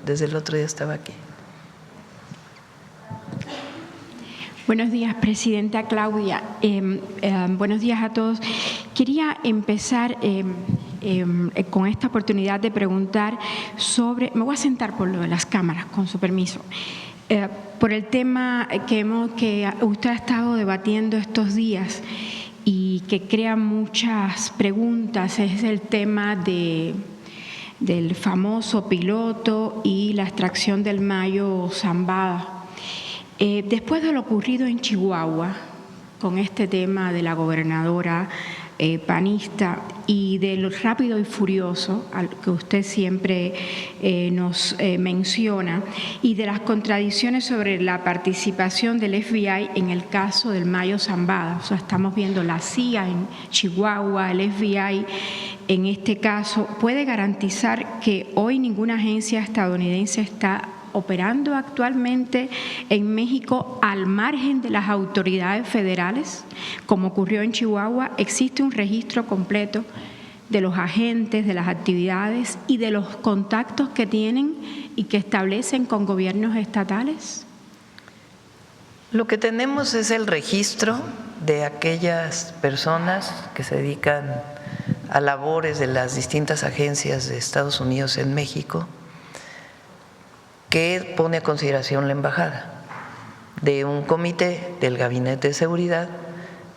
desde el otro día estaba aquí. Buenos días, Presidenta Claudia. Buenos días a todos. Quería empezar con esta oportunidad de preguntar sobre… Me voy a sentar por lo de las cámaras, con su permiso. Por el tema que usted ha estado debatiendo estos días y que crea muchas preguntas, es el tema del famoso piloto y la extracción del Mayo Zambada. Después de lo ocurrido en Chihuahua, con este tema de la gobernadora panista y del rápido y furioso al que usted siempre nos menciona, y de las contradicciones sobre la participación del FBI en el caso del Mayo Zambada, o sea, estamos viendo la CIA en Chihuahua, el FBI en este caso, ¿puede garantizar que hoy ninguna agencia estadounidense está operando actualmente en México al margen de las autoridades federales, como ocurrió en Chihuahua? ¿Existe un registro completo de los agentes, de las actividades y de los contactos que tienen y que establecen con gobiernos estatales? Lo que tenemos es el registro de aquellas personas que se dedican a labores de las distintas agencias de Estados Unidos en México, que pone a consideración la embajada, de un comité del Gabinete de Seguridad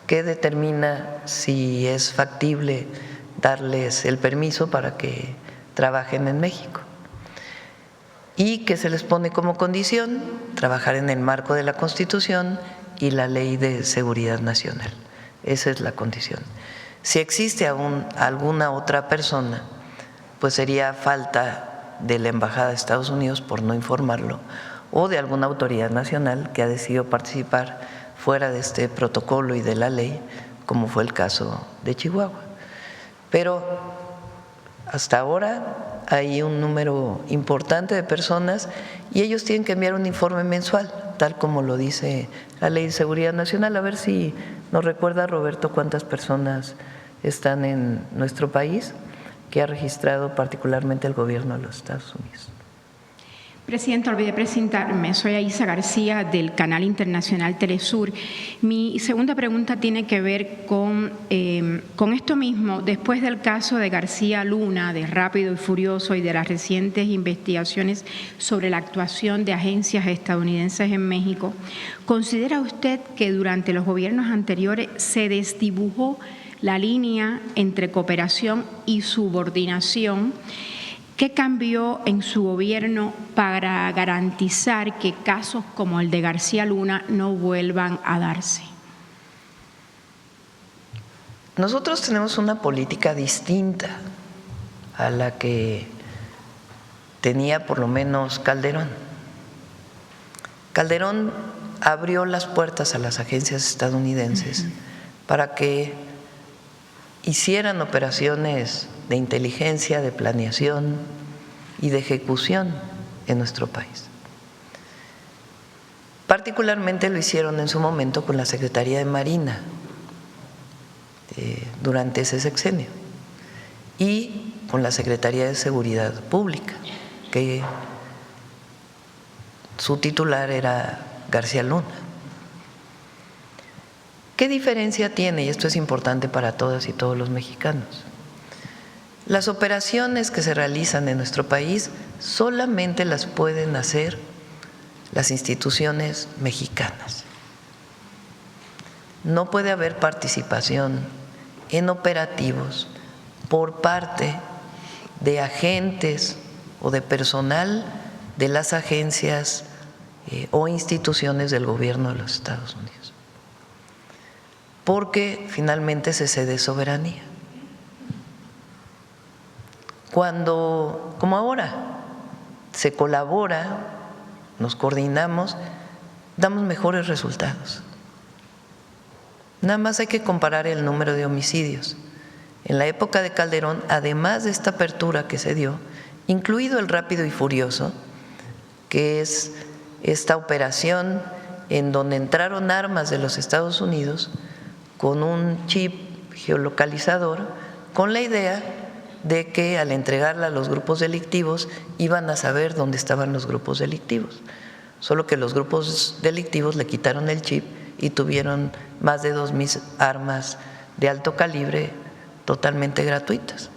que determina si es factible darles el permiso para que trabajen en México y que se les pone como condición trabajar en el marco de la Constitución y la Ley de Seguridad Nacional. Esa es la condición. Si existe aún alguna otra persona, pues sería falta de la Embajada de Estados Unidos por no informarlo, o de alguna autoridad nacional que ha decidido participar fuera de este protocolo y de la ley, como fue el caso de Chihuahua. Pero hasta ahora hay un número importante de personas y ellos tienen que enviar un informe mensual, tal como lo dice la Ley de Seguridad Nacional. A ver si nos recuerda, Roberto, cuántas personas están en nuestro país que ha registrado particularmente el gobierno de los Estados Unidos. Presidenta, olvidé presentarme. Soy Aisa García del canal internacional Telesur. Mi segunda pregunta tiene que ver con esto mismo. Después del caso de García Luna, de Rápido y Furioso, y de las recientes investigaciones sobre la actuación de agencias estadounidenses en México, ¿considera usted que durante los gobiernos anteriores se desdibujó la línea entre cooperación y subordinación? ¿Qué cambió en su gobierno para garantizar que casos como el de García Luna no vuelvan a darse? Nosotros tenemos una política distinta a la que tenía por lo menos Calderón. Calderón abrió las puertas a las agencias estadounidenses para que hicieran operaciones de inteligencia, de planeación y de ejecución en nuestro país. Particularmente lo hicieron en su momento con la Secretaría de Marina durante ese sexenio y con la Secretaría de Seguridad Pública, que su titular era García Luna. ¿Qué diferencia tiene? Y esto es importante para todas y todos los mexicanos. Las operaciones que se realizan en nuestro país solamente las pueden hacer las instituciones mexicanas. No puede haber participación en operativos por parte de agentes o de personal de las agencias o instituciones del gobierno de los Estados Unidos, porque finalmente se cede soberanía. Cuando, como ahora, se colabora, nos coordinamos, damos mejores resultados. Nada más hay que comparar el número de homicidios. En la época de Calderón, además de esta apertura que se dio, incluido el Rápido y Furioso, que es esta operación en donde entraron armas de los Estados Unidos con un chip geolocalizador, con la idea de que al entregarla a los grupos delictivos iban a saber dónde estaban los grupos delictivos. Solo que los grupos delictivos le quitaron el chip y tuvieron más de 2,000 armas de alto calibre totalmente gratuitas,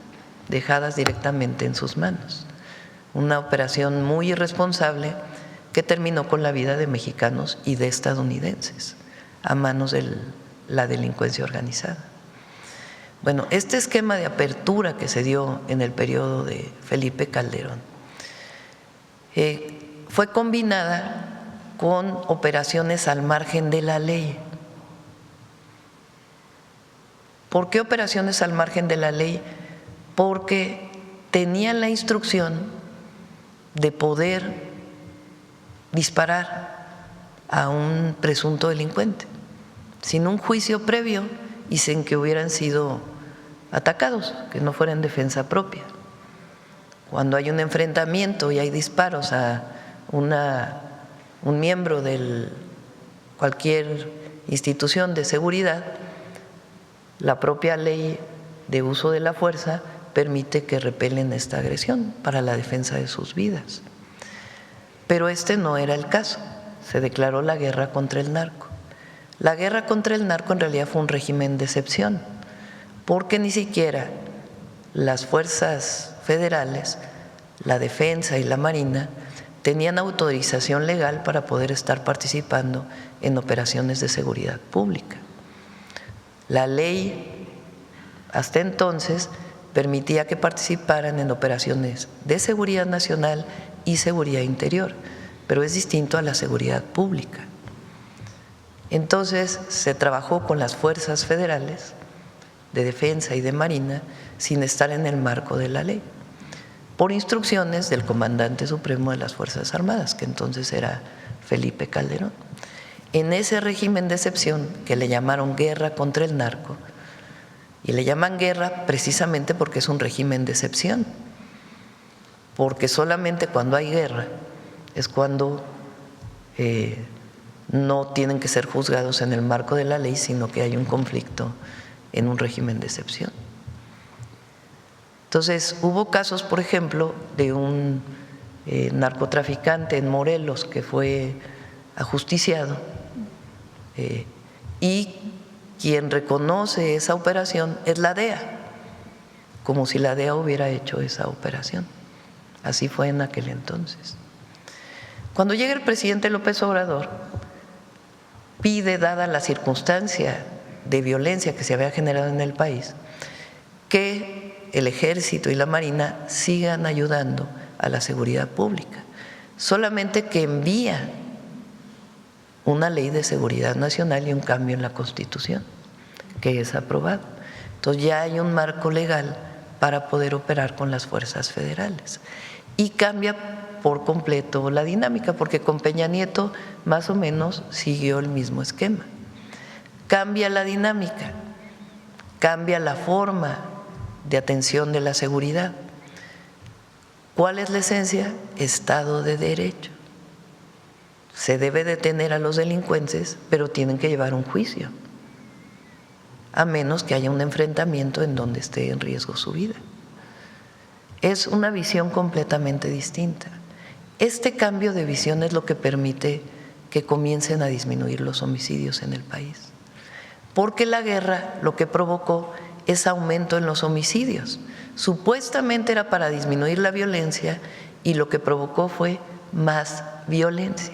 dejadas directamente en sus manos. Una operación muy irresponsable que terminó con la vida de mexicanos y de estadounidenses a manos de la delincuencia organizada. Bueno, este esquema de apertura que se dio en el periodo de Felipe Calderón fue combinada con operaciones al margen de la ley. ¿Por qué operaciones al margen de la ley? Porque tenían la instrucción de poder disparar a un presunto delincuente sin un juicio previo y sin que hubieran sido atacados, que no fuera en defensa propia. Cuando hay un enfrentamiento y hay disparos a un miembro de cualquier institución de seguridad, la propia ley de uso de la fuerza permite que repelen esta agresión para la defensa de sus vidas. Pero este no era el caso, se declaró la guerra contra el narco. La guerra contra el narco en realidad fue un régimen de excepción, porque ni siquiera las fuerzas federales, la defensa y la marina, tenían autorización legal para poder estar participando en operaciones de seguridad pública. La ley hasta entonces permitía que participaran en operaciones de seguridad nacional y seguridad interior, pero es distinto a la seguridad pública. Entonces se trabajó con las fuerzas federales de defensa y de marina sin estar en el marco de la ley, por instrucciones del comandante supremo de las Fuerzas Armadas, que entonces era Felipe Calderón. En ese régimen de excepción que le llamaron guerra contra el narco, y le llaman guerra precisamente porque es un régimen de excepción, porque solamente cuando hay guerra es cuando no tienen que ser juzgados en el marco de la ley, sino que hay un conflicto en un régimen de excepción. Entonces, hubo casos, por ejemplo, de un narcotraficante en Morelos que fue ajusticiado y quien reconoce esa operación es la DEA, como si la DEA hubiera hecho esa operación. Así fue en aquel entonces. Cuando llega el presidente López Obrador, pide, dada la circunstancia de violencia que se había generado en el país, que el Ejército y la Marina sigan ayudando a la seguridad pública, solamente que envía una ley de seguridad nacional y un cambio en la Constitución, que es aprobado. Entonces ya hay un marco legal para poder operar con las fuerzas federales y cambia por completo la dinámica, porque con Peña Nieto más o menos siguió el mismo esquema. Cambia la dinámica, cambia la forma de atención de la seguridad. ¿Cuál es la esencia? Estado de Derecho. Se debe detener a los delincuentes, pero tienen que llevar un juicio, a menos que haya un enfrentamiento en donde esté en riesgo su vida. Es una visión completamente distinta. Este cambio de visión es lo que permite que comiencen a disminuir los homicidios en el país, porque la guerra lo que provocó es aumento en los homicidios. Supuestamente era para disminuir la violencia y lo que provocó fue más violencia.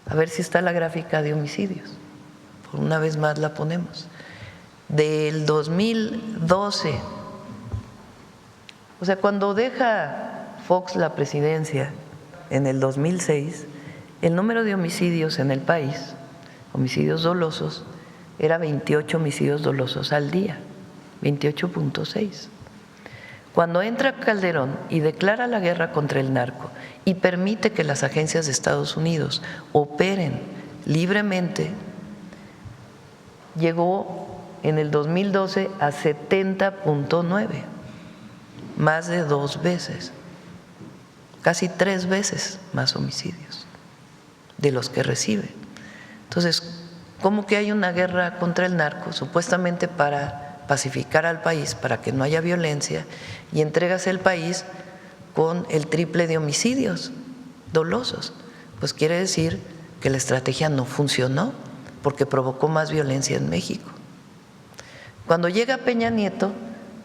A ver si está la gráfica de homicidios. Por una vez más la ponemos. Del 2012, o sea, cuando deja Fox la presidencia en el 2006, el número de homicidios en el país, homicidios dolosos, era 28 homicidios dolosos al día, 28.6. Cuando entra Calderón y declara la guerra contra el narco y permite que las agencias de Estados Unidos operen libremente, llegó en el 2012 a 70.9, más de 2 veces, casi 3 veces más homicidios de los que recibe. Entonces, ¿cómo que hay una guerra contra el narco? Supuestamente para pacificar al país para que no haya violencia y entregas el país con el triple de homicidios dolosos. Pues quiere decir que la estrategia no funcionó porque provocó más violencia en México. Cuando llega Peña Nieto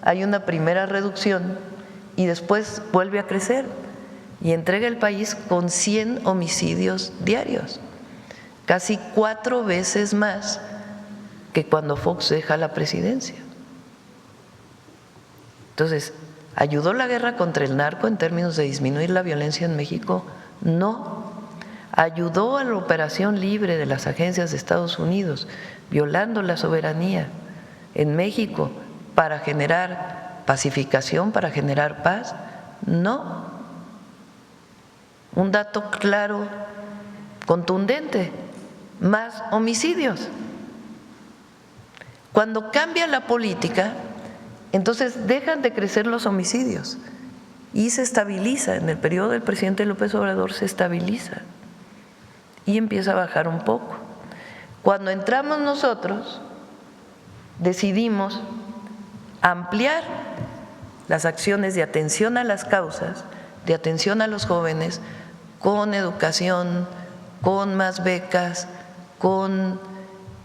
hay una primera reducción y después vuelve a crecer y entrega el país con 100 homicidios diarios, casi 4 veces más que cuando Fox deja la presidencia. Entonces, ¿ayudó la guerra contra el narco en términos de disminuir la violencia en México? No. ¿Ayudó a la operación libre de las agencias de Estados Unidos, violando la soberanía en México para generar pacificación, para generar paz? No. Un dato claro, contundente, más homicidios. Cuando cambia la política, entonces dejan de crecer los homicidios y se estabiliza. En el periodo del presidente López Obrador se estabiliza y empieza a bajar un poco. Cuando entramos nosotros, decidimos ampliar las acciones de atención a las causas, de atención a los jóvenes, con educación, con más becas, con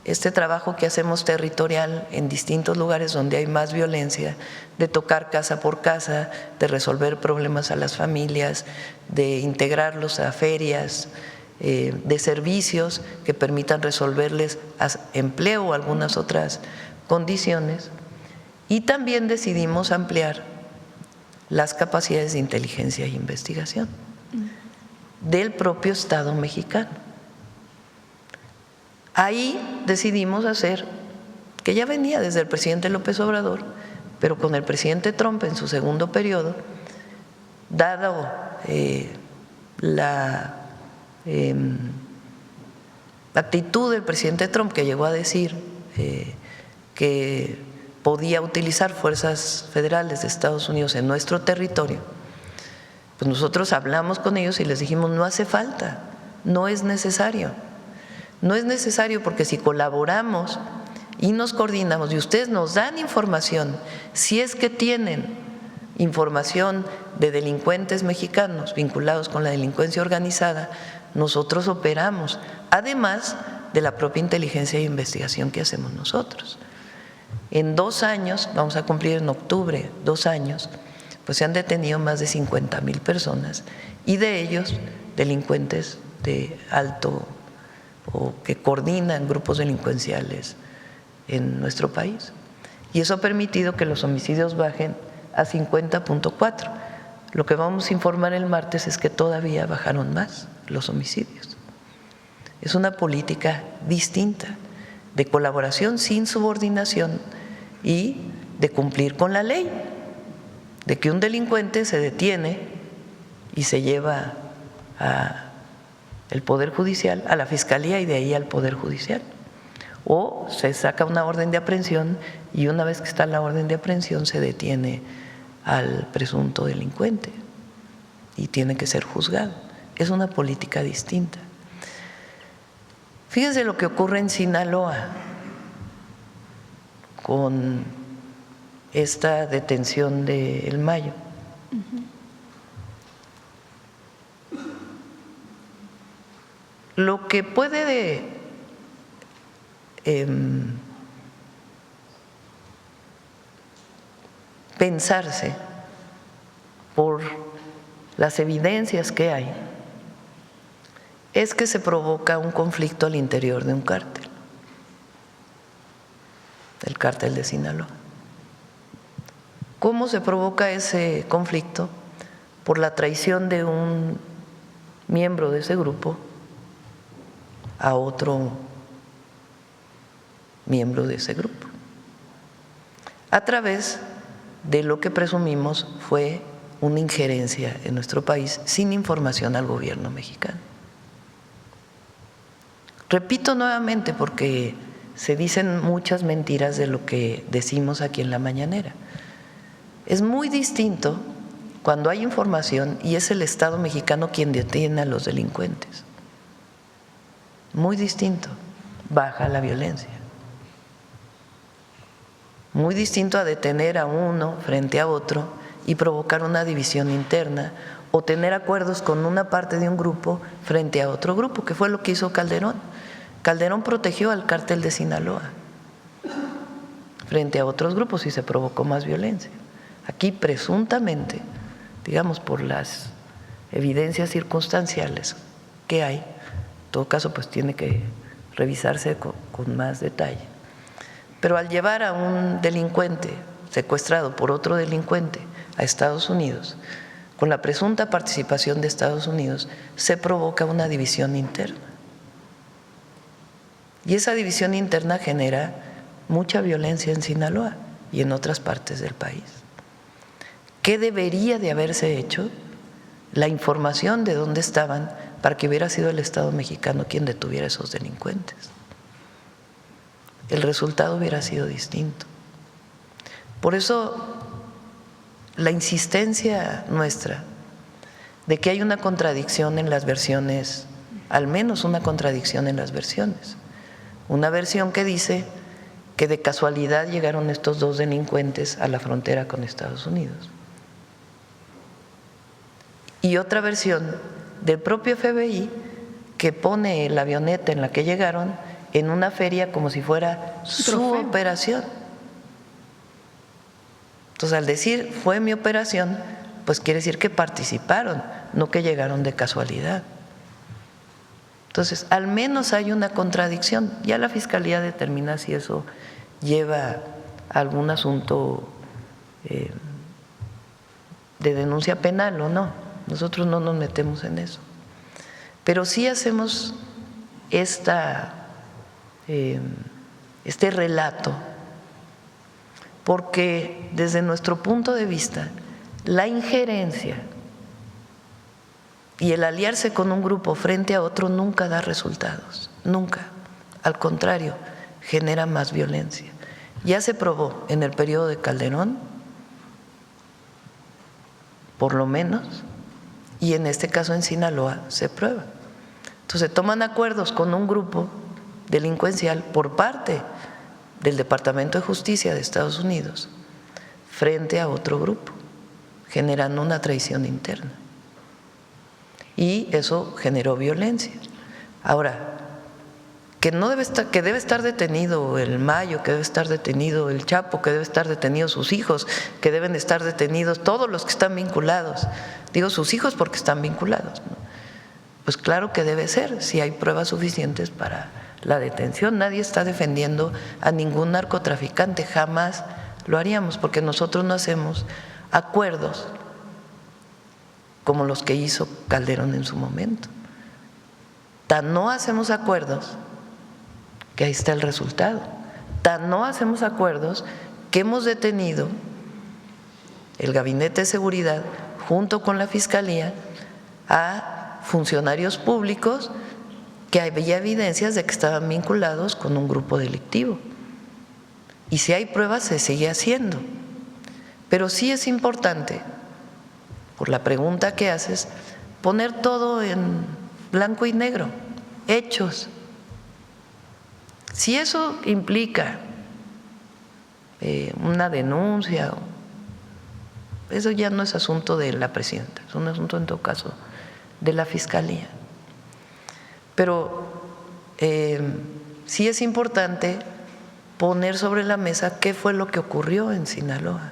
este trabajo que hacemos territorial en distintos lugares donde hay más violencia, de tocar casa por casa, de resolver problemas a las familias, de integrarlos a ferias, de servicios que permitan resolverles empleo o algunas otras condiciones. Y también decidimos ampliar las capacidades de inteligencia e investigación del propio Estado mexicano. Ahí decidimos hacer, que ya venía desde el presidente López Obrador, pero con el presidente Trump en su segundo periodo, dado la actitud del presidente Trump, que llegó a decir que podía utilizar fuerzas federales de Estados Unidos en nuestro territorio, pues nosotros hablamos con ellos y les dijimos: no hace falta, no es necesario. No es necesario porque si colaboramos y nos coordinamos y ustedes nos dan información, si es que tienen información de delincuentes mexicanos vinculados con la delincuencia organizada, nosotros operamos, además de la propia inteligencia e investigación que hacemos nosotros. En 2 años, vamos a cumplir en octubre 2 años, pues se han detenido más de 50,000 personas y de ellos delincuentes de alto o que coordinan grupos delincuenciales en nuestro país. Y eso ha permitido que los homicidios bajen a 50.4. Lo que vamos a informar el martes es que todavía bajaron más los homicidios. Es una política distinta de colaboración sin subordinación y de cumplir con la ley, de que un delincuente se detiene y se lleva al Poder Judicial, a la Fiscalía y de ahí al Poder Judicial. O se saca una orden de aprehensión y una vez que está la orden de aprehensión se detiene al presunto delincuente y tiene que ser juzgado. Es una política distinta. Fíjense lo que ocurre en Sinaloa con esta detención de El Mayo. Lo que puede pensarse por las evidencias que hay es que se provoca un conflicto al interior de un cártel, el cártel de Sinaloa. ¿Cómo se provoca ese conflicto? Por la traición de un miembro de ese grupo a otro miembro de ese grupo, a través de lo que presumimos fue una injerencia en nuestro país sin información al gobierno mexicano. Repito nuevamente porque se dicen muchas mentiras de lo que decimos aquí en la mañanera. Es muy distinto cuando hay información y es el Estado mexicano quien detiene a los delincuentes. Muy distinto, baja la violencia. Muy distinto a detener a uno frente a otro y provocar una división interna o tener acuerdos con una parte de un grupo frente a otro grupo, que fue lo que hizo Calderón. Calderón protegió al cártel de Sinaloa frente a otros grupos y se provocó más violencia. Aquí presuntamente, digamos por las evidencias circunstanciales que hay, en todo caso pues tiene que revisarse con más detalle. Pero al llevar a un delincuente secuestrado por otro delincuente a Estados Unidos, con la presunta participación de Estados Unidos, se provoca una división interna. Y esa división interna genera mucha violencia en Sinaloa y en otras partes del país. ¿Qué debería de haberse hecho? La información de dónde estaban para que hubiera sido el Estado mexicano quien detuviera a esos delincuentes. El resultado hubiera sido distinto. Por eso la insistencia nuestra de que hay una contradicción en las versiones, al menos una contradicción en las versiones. Una versión que dice que de casualidad llegaron estos dos delincuentes a la frontera con Estados Unidos. Y otra versión del propio FBI que pone la avioneta en la que llegaron en una feria como si fuera su operación. Entonces, al decir fue mi operación, pues quiere decir que participaron, no que llegaron de casualidad. Entonces, al menos hay una contradicción. Ya la Fiscalía determina si eso lleva a algún asunto de denuncia penal o no. Nosotros no nos metemos en eso. Pero sí hacemos este relato porque desde nuestro punto de vista la injerencia y el aliarse con un grupo frente a otro nunca da resultados, nunca. Al contrario, genera más violencia. Ya se probó en el periodo de Calderón, por lo menos, y en este caso en Sinaloa se prueba. Entonces toman acuerdos con un grupo delincuencial por parte del Departamento de Justicia de Estados Unidos frente a otro grupo, generando una traición interna. Y eso generó violencia. Ahora, que debe estar detenido el Mayo, que debe estar detenido el Chapo, que debe estar detenidos sus hijos, que deben estar detenidos todos los que están vinculados. Digo sus hijos porque están vinculados, ¿no? Pues claro que debe ser, si hay pruebas suficientes para la detención. Nadie está defendiendo a ningún narcotraficante, jamás lo haríamos, porque nosotros no hacemos acuerdos como los que hizo Calderón en su momento. Tan no hacemos acuerdos que ahí está el resultado. Tan no hacemos acuerdos que hemos detenido el Gabinete de Seguridad junto con la Fiscalía a funcionarios públicos que había evidencias de que estaban vinculados con un grupo delictivo. Y si hay pruebas se sigue haciendo. Pero sí es importante, por la pregunta que haces, poner todo en blanco y negro, hechos. Si eso implica una denuncia, eso ya no es asunto de la presidenta, es un asunto en todo caso de la Fiscalía. Pero sí es importante poner sobre la mesa qué fue lo que ocurrió en Sinaloa.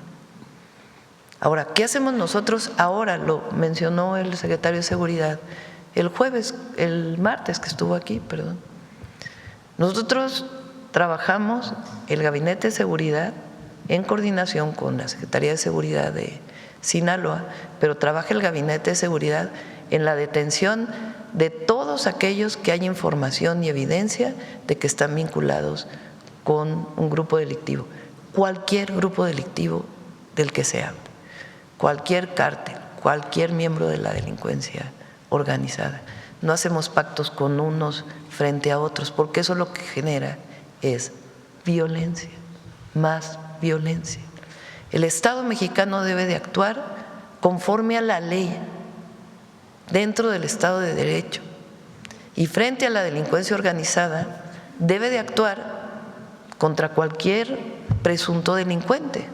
Ahora, ¿qué hacemos nosotros ahora? Lo mencionó el secretario de Seguridad el martes que estuvo aquí, perdón. Nosotros trabajamos, el Gabinete de Seguridad, en coordinación con la Secretaría de Seguridad de Sinaloa, pero trabaja el Gabinete de Seguridad en la detención de todos aquellos que hay información y evidencia de que están vinculados con un grupo delictivo, cualquier grupo delictivo del que sea, cualquier cártel, cualquier miembro de la delincuencia organizada. No hacemos pactos con unos frente a otros, porque eso lo que genera es violencia, más violencia. El Estado mexicano debe de actuar conforme a la ley, dentro del Estado de Derecho, y frente a la delincuencia organizada debe de actuar contra cualquier presunto delincuente,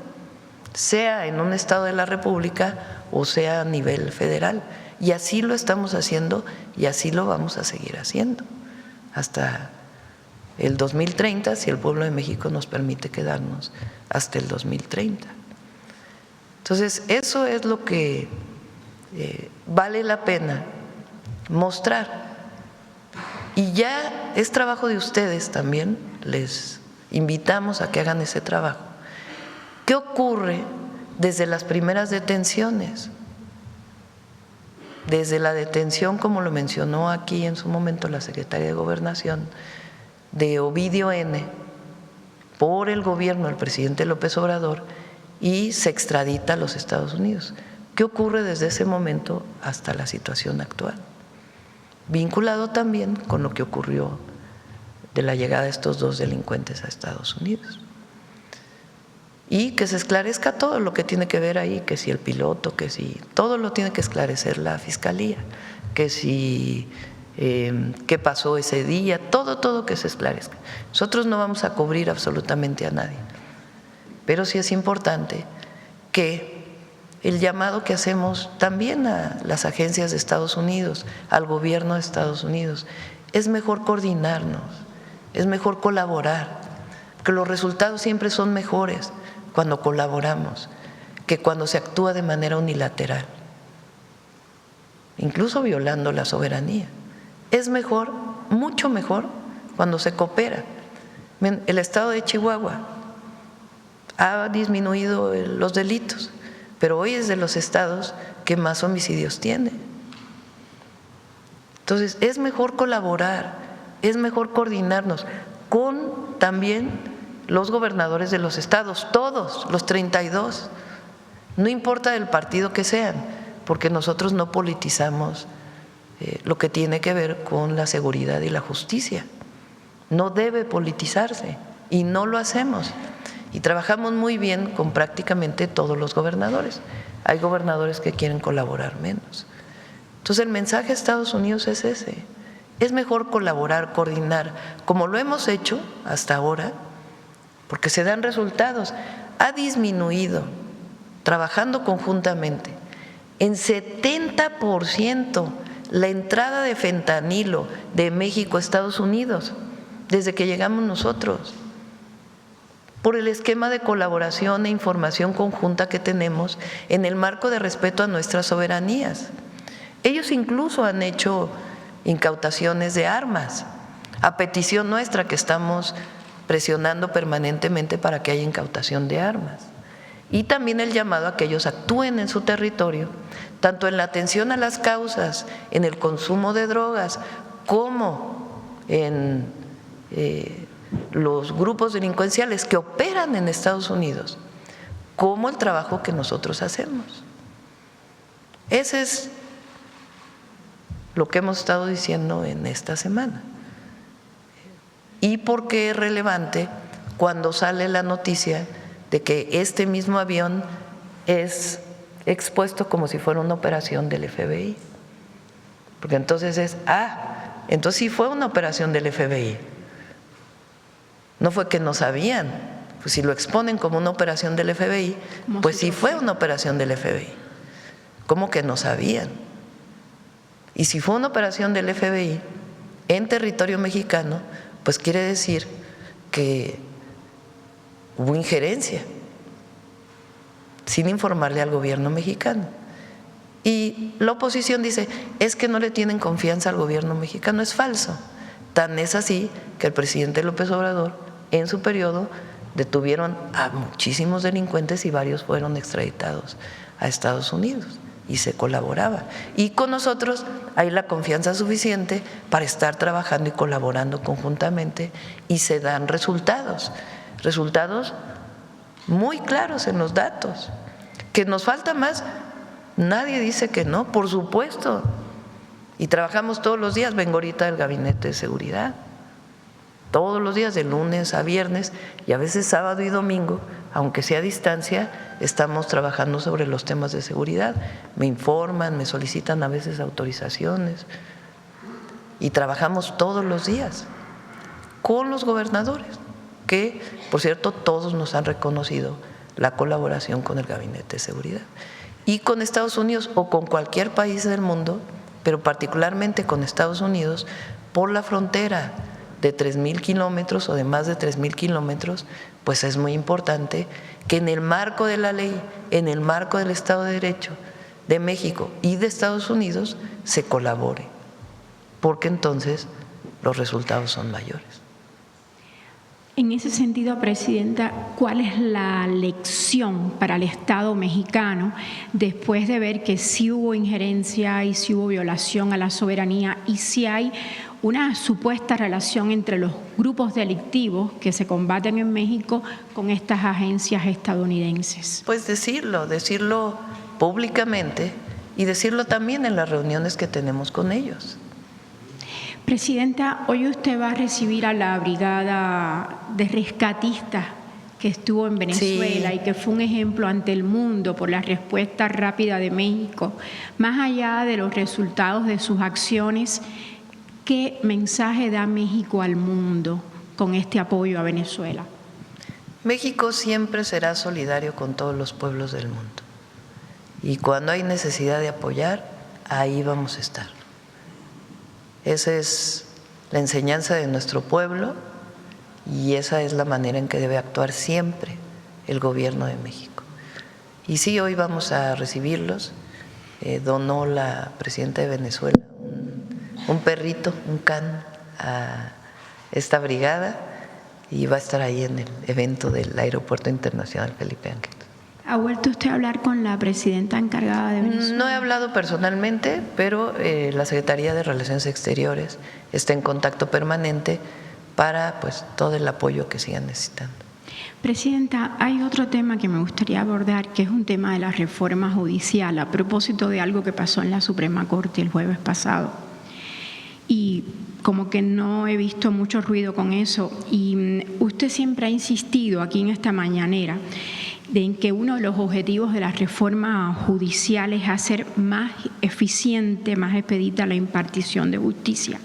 sea en un estado de la República o sea a nivel federal. Y así lo estamos haciendo y así lo vamos a seguir haciendo hasta el 2030, si el pueblo de México nos permite quedarnos hasta el 2030. Entonces, eso es lo que vale la pena mostrar. Y ya es trabajo de ustedes también, les invitamos a que hagan ese trabajo. ¿Qué ocurre desde las primeras detenciones? Desde la detención, como lo mencionó aquí en su momento la secretaria de Gobernación, de Ovidio N. por el gobierno del presidente López Obrador, y se extradita a los Estados Unidos. ¿Qué ocurre desde ese momento hasta la situación actual? Vinculado también con lo que ocurrió de la llegada de estos dos delincuentes a Estados Unidos. Y que se esclarezca todo lo que tiene que ver ahí, que si el piloto, que si todo lo tiene que esclarecer la Fiscalía, que si qué pasó ese día, todo que se esclarezca. Nosotros no vamos a cubrir absolutamente a nadie, pero sí es importante que el llamado que hacemos también a las agencias de Estados Unidos, al gobierno de Estados Unidos, es mejor coordinarnos, es mejor colaborar, que los resultados siempre son mejores cuando colaboramos que cuando se actúa de manera unilateral, incluso violando la soberanía. Es mejor, mucho mejor, cuando se coopera. El estado de Chihuahua ha disminuido los delitos, pero hoy es de los estados que más homicidios tiene. Entonces, es mejor colaborar, es mejor coordinarnos con también los gobernadores de los estados, todos los 32, no importa el partido que sean, porque nosotros no politizamos lo que tiene que ver con la seguridad y la justicia. No debe politizarse y no lo hacemos. Y trabajamos muy bien con prácticamente todos los gobernadores. Hay gobernadores que quieren colaborar menos. Entonces el mensaje a Estados Unidos es ese. Es mejor colaborar, coordinar, como lo hemos hecho hasta ahora, porque se dan resultados. Ha disminuido, trabajando conjuntamente, en 70% la entrada de fentanilo de México a Estados Unidos desde que llegamos nosotros, por el esquema de colaboración e información conjunta que tenemos en el marco de respeto a nuestras soberanías. Ellos incluso han hecho incautaciones de armas, a petición nuestra, que estamos presionando permanentemente para que haya incautación de armas. Y también el llamado a que ellos actúen en su territorio, tanto en la atención a las causas, en el consumo de drogas, como en los grupos delincuenciales que operan en Estados Unidos, como el trabajo que nosotros hacemos. Ese es lo que hemos estado diciendo en esta semana. Y por qué es relevante cuando sale la noticia de que este mismo avión es expuesto como si fuera una operación del FBI. Porque entonces entonces sí fue una operación del FBI. No fue que no sabían, pues si lo exponen como una operación del FBI, pues sí fue una operación del FBI. ¿Cómo que no sabían? Y si fue una operación del FBI en territorio mexicano, pues quiere decir que hubo injerencia sin informarle al gobierno mexicano. Y la oposición dice, es que no le tienen confianza al gobierno mexicano. Es falso. Tan es así que el presidente López Obrador, en su periodo, detuvieron a muchísimos delincuentes y varios fueron extraditados a Estados Unidos y se colaboraba. Y con nosotros hay la confianza suficiente para estar trabajando y colaborando conjuntamente, y se dan resultados muy claros en los datos. ¿Que nos falta más? Nadie dice que no, por supuesto. Y trabajamos todos los días. Vengo ahorita del Gabinete de Seguridad, todos los días, de lunes a viernes, y a veces sábado y domingo, aunque sea a distancia, estamos trabajando sobre los temas de seguridad. Me informan, me solicitan a veces autorizaciones, y trabajamos todos los días con los gobernadores que, por cierto, todos nos han reconocido la colaboración con el Gabinete de Seguridad. Y con Estados Unidos o con cualquier país del mundo, pero particularmente con Estados Unidos, por la frontera de 3,000 kilómetros o de más de 3,000 kilómetros, pues es muy importante que en el marco de la ley, en el marco del Estado de Derecho de México y de Estados Unidos, se colabore, porque entonces los resultados son mayores. En ese sentido, Presidenta, ¿cuál es la lección para el Estado mexicano después de ver que sí hubo injerencia y sí hubo violación a la soberanía y sí hay una supuesta relación entre los grupos delictivos que se combaten en México con estas agencias estadounidenses? Pues decirlo públicamente y decirlo también en las reuniones que tenemos con ellos. Presidenta, hoy usted va a recibir a la brigada de rescatistas que estuvo en Venezuela, sí, y que fue un ejemplo ante el mundo por la respuesta rápida de México. Más allá de los resultados de sus acciones, ¿qué mensaje da México al mundo con este apoyo a Venezuela? México siempre será solidario con todos los pueblos del mundo. Y cuando hay necesidad de apoyar, ahí vamos a estar. Esa es la enseñanza de nuestro pueblo y esa es la manera en que debe actuar siempre el gobierno de México. Y sí, hoy vamos a recibirlos. Donó la presidenta de Venezuela un perrito, un can, a esta brigada y va a estar ahí en el evento del Aeropuerto Internacional Felipe Ángeles. ¿Ha vuelto usted a hablar con la presidenta encargada de Venezuela? No he hablado personalmente, pero la Secretaría de Relaciones Exteriores está en contacto permanente para todo el apoyo que sigan necesitando. Presidenta, hay otro tema que me gustaría abordar, que es un tema de la reforma judicial, a propósito de algo que pasó en la Suprema Corte el jueves pasado. Y como que no he visto mucho ruido con eso, y usted siempre ha insistido aquí en esta mañanera en que uno de los objetivos de la reforma judicial es hacer más eficiente, más expedita la impartición de justicia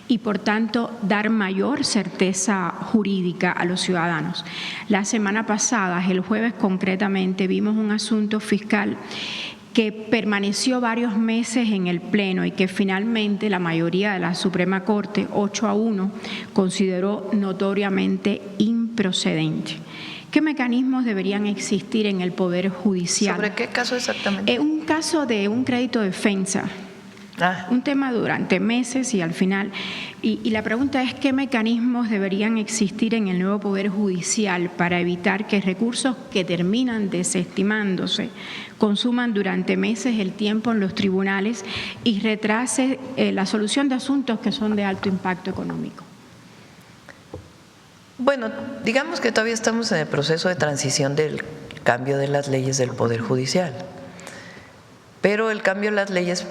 y, por tanto, dar mayor certeza jurídica a los ciudadanos. La semana pasada, el jueves concretamente, vimos un asunto fiscal que permaneció varios meses en el Pleno y que finalmente la mayoría de la Suprema Corte, 8-1, consideró notoriamente improcedente. ¿Qué mecanismos deberían existir en el Poder Judicial? ¿Sobre qué caso exactamente? Un caso de un crédito de defensa. Un tema durante meses y al final. Y la pregunta es, ¿qué mecanismos deberían existir en el nuevo Poder Judicial para evitar que recursos que terminan desestimándose consuman durante meses el tiempo en los tribunales y retrase la solución de asuntos que son de alto impacto económico? Bueno, digamos que todavía estamos en el proceso de transición del cambio de las leyes del Poder Judicial, pero el cambio de las leyes,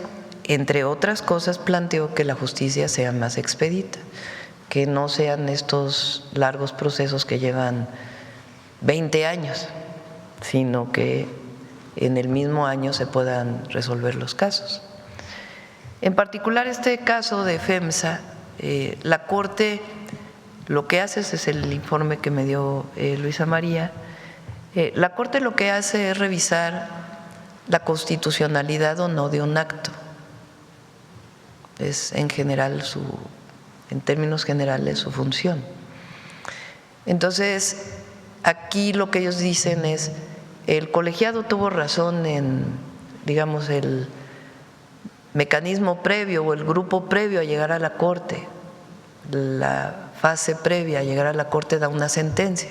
entre otras cosas, planteó que la justicia sea más expedita, que no sean estos largos procesos que llevan 20 años, sino que en el mismo año se puedan resolver los casos. En particular, este caso de FEMSA, la Corte lo que hace es el informe que me dio Luisa María. La Corte lo que hace es revisar la constitucionalidad o no de un acto. Es en general en términos generales su función. Entonces, aquí lo que ellos dicen es, el colegiado tuvo razón en, digamos, el mecanismo previo o el grupo previo a llegar a la Corte, la fase previa a llegar a la Corte da una sentencia.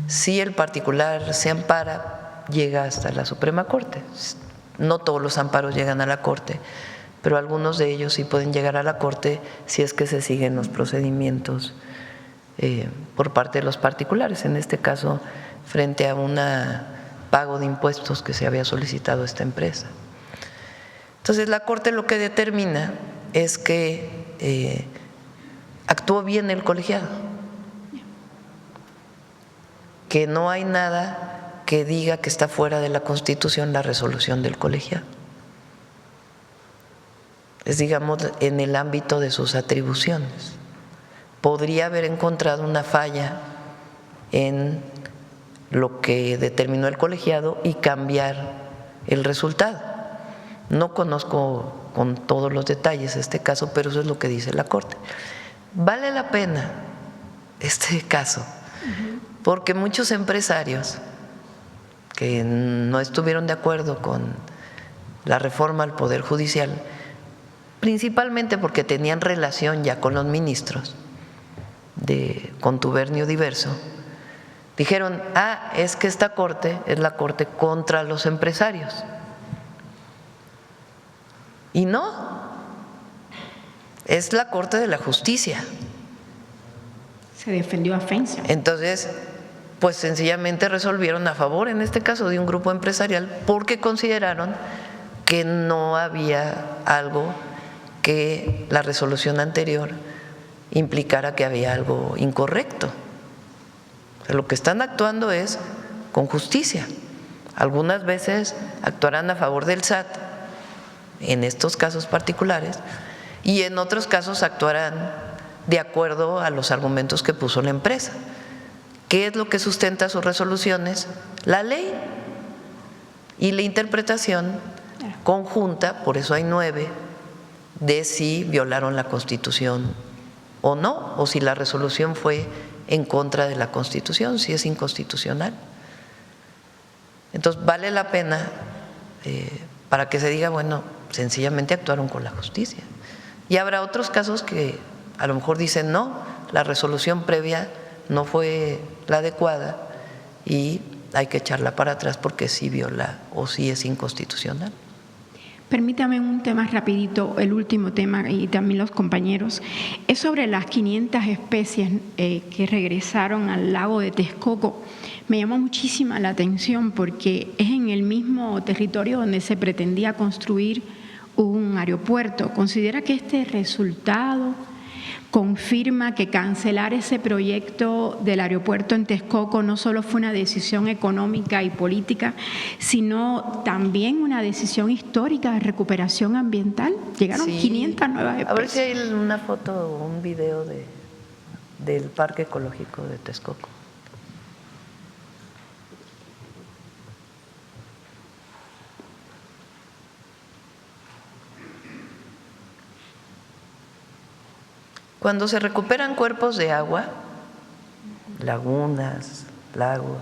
Si el particular se ampara, llega hasta la Suprema Corte. No todos los amparos llegan a la Corte, pero algunos de ellos sí pueden llegar a la Corte si es que se siguen los procedimientos por parte de los particulares, en este caso frente a un pago de impuestos que se había solicitado a esta empresa. Entonces la Corte lo que determina es que actuó bien el colegiado, que no hay nada que diga que está fuera de la Constitución la resolución del colegiado. Es, digamos, en el ámbito de sus atribuciones. Podría haber encontrado una falla en lo que determinó el colegiado y cambiar el resultado. No conozco con todos los detalles este caso, pero eso es lo que dice la Corte. Vale la pena este caso porque muchos empresarios que no estuvieron de acuerdo con la reforma al Poder Judicial, principalmente porque tenían relación ya con los ministros de contubernio diverso, dijeron, es que esta corte es la corte contra los empresarios. Y no, es la Corte de la Justicia. Se defendió a Feinstein. Entonces, pues sencillamente resolvieron a favor, en este caso, de un grupo empresarial, porque consideraron que no había algo que la resolución anterior implicara que había algo incorrecto. O sea, lo que están actuando es con justicia. Algunas veces actuarán a favor del SAT, en estos casos particulares, y en otros casos actuarán de acuerdo a los argumentos que puso la empresa. ¿Qué es lo que sustenta sus resoluciones? La ley y la interpretación conjunta, por eso hay 9, de si violaron la Constitución o no, o si la resolución fue en contra de la Constitución, si es inconstitucional. Entonces vale la pena para que se diga, bueno, sencillamente actuaron con la justicia. Y habrá otros casos que a lo mejor dicen, no, la resolución previa no fue la adecuada y hay que echarla para atrás porque sí viola o sí es inconstitucional. Permítame un tema rapidito, el último tema, y también los compañeros, es sobre las 500 especies que regresaron al lago de Texcoco. Me llamó muchísima la atención porque es en el mismo territorio donde se pretendía construir un aeropuerto. ¿Considera que este resultado confirma que cancelar ese proyecto del aeropuerto en Texcoco no solo fue una decisión económica y política, sino también una decisión histórica de recuperación ambiental? Llegaron 500 nuevas especies. A ver si hay una foto o un video del Parque Ecológico de Texcoco. Cuando se recuperan cuerpos de agua, lagunas, lagos,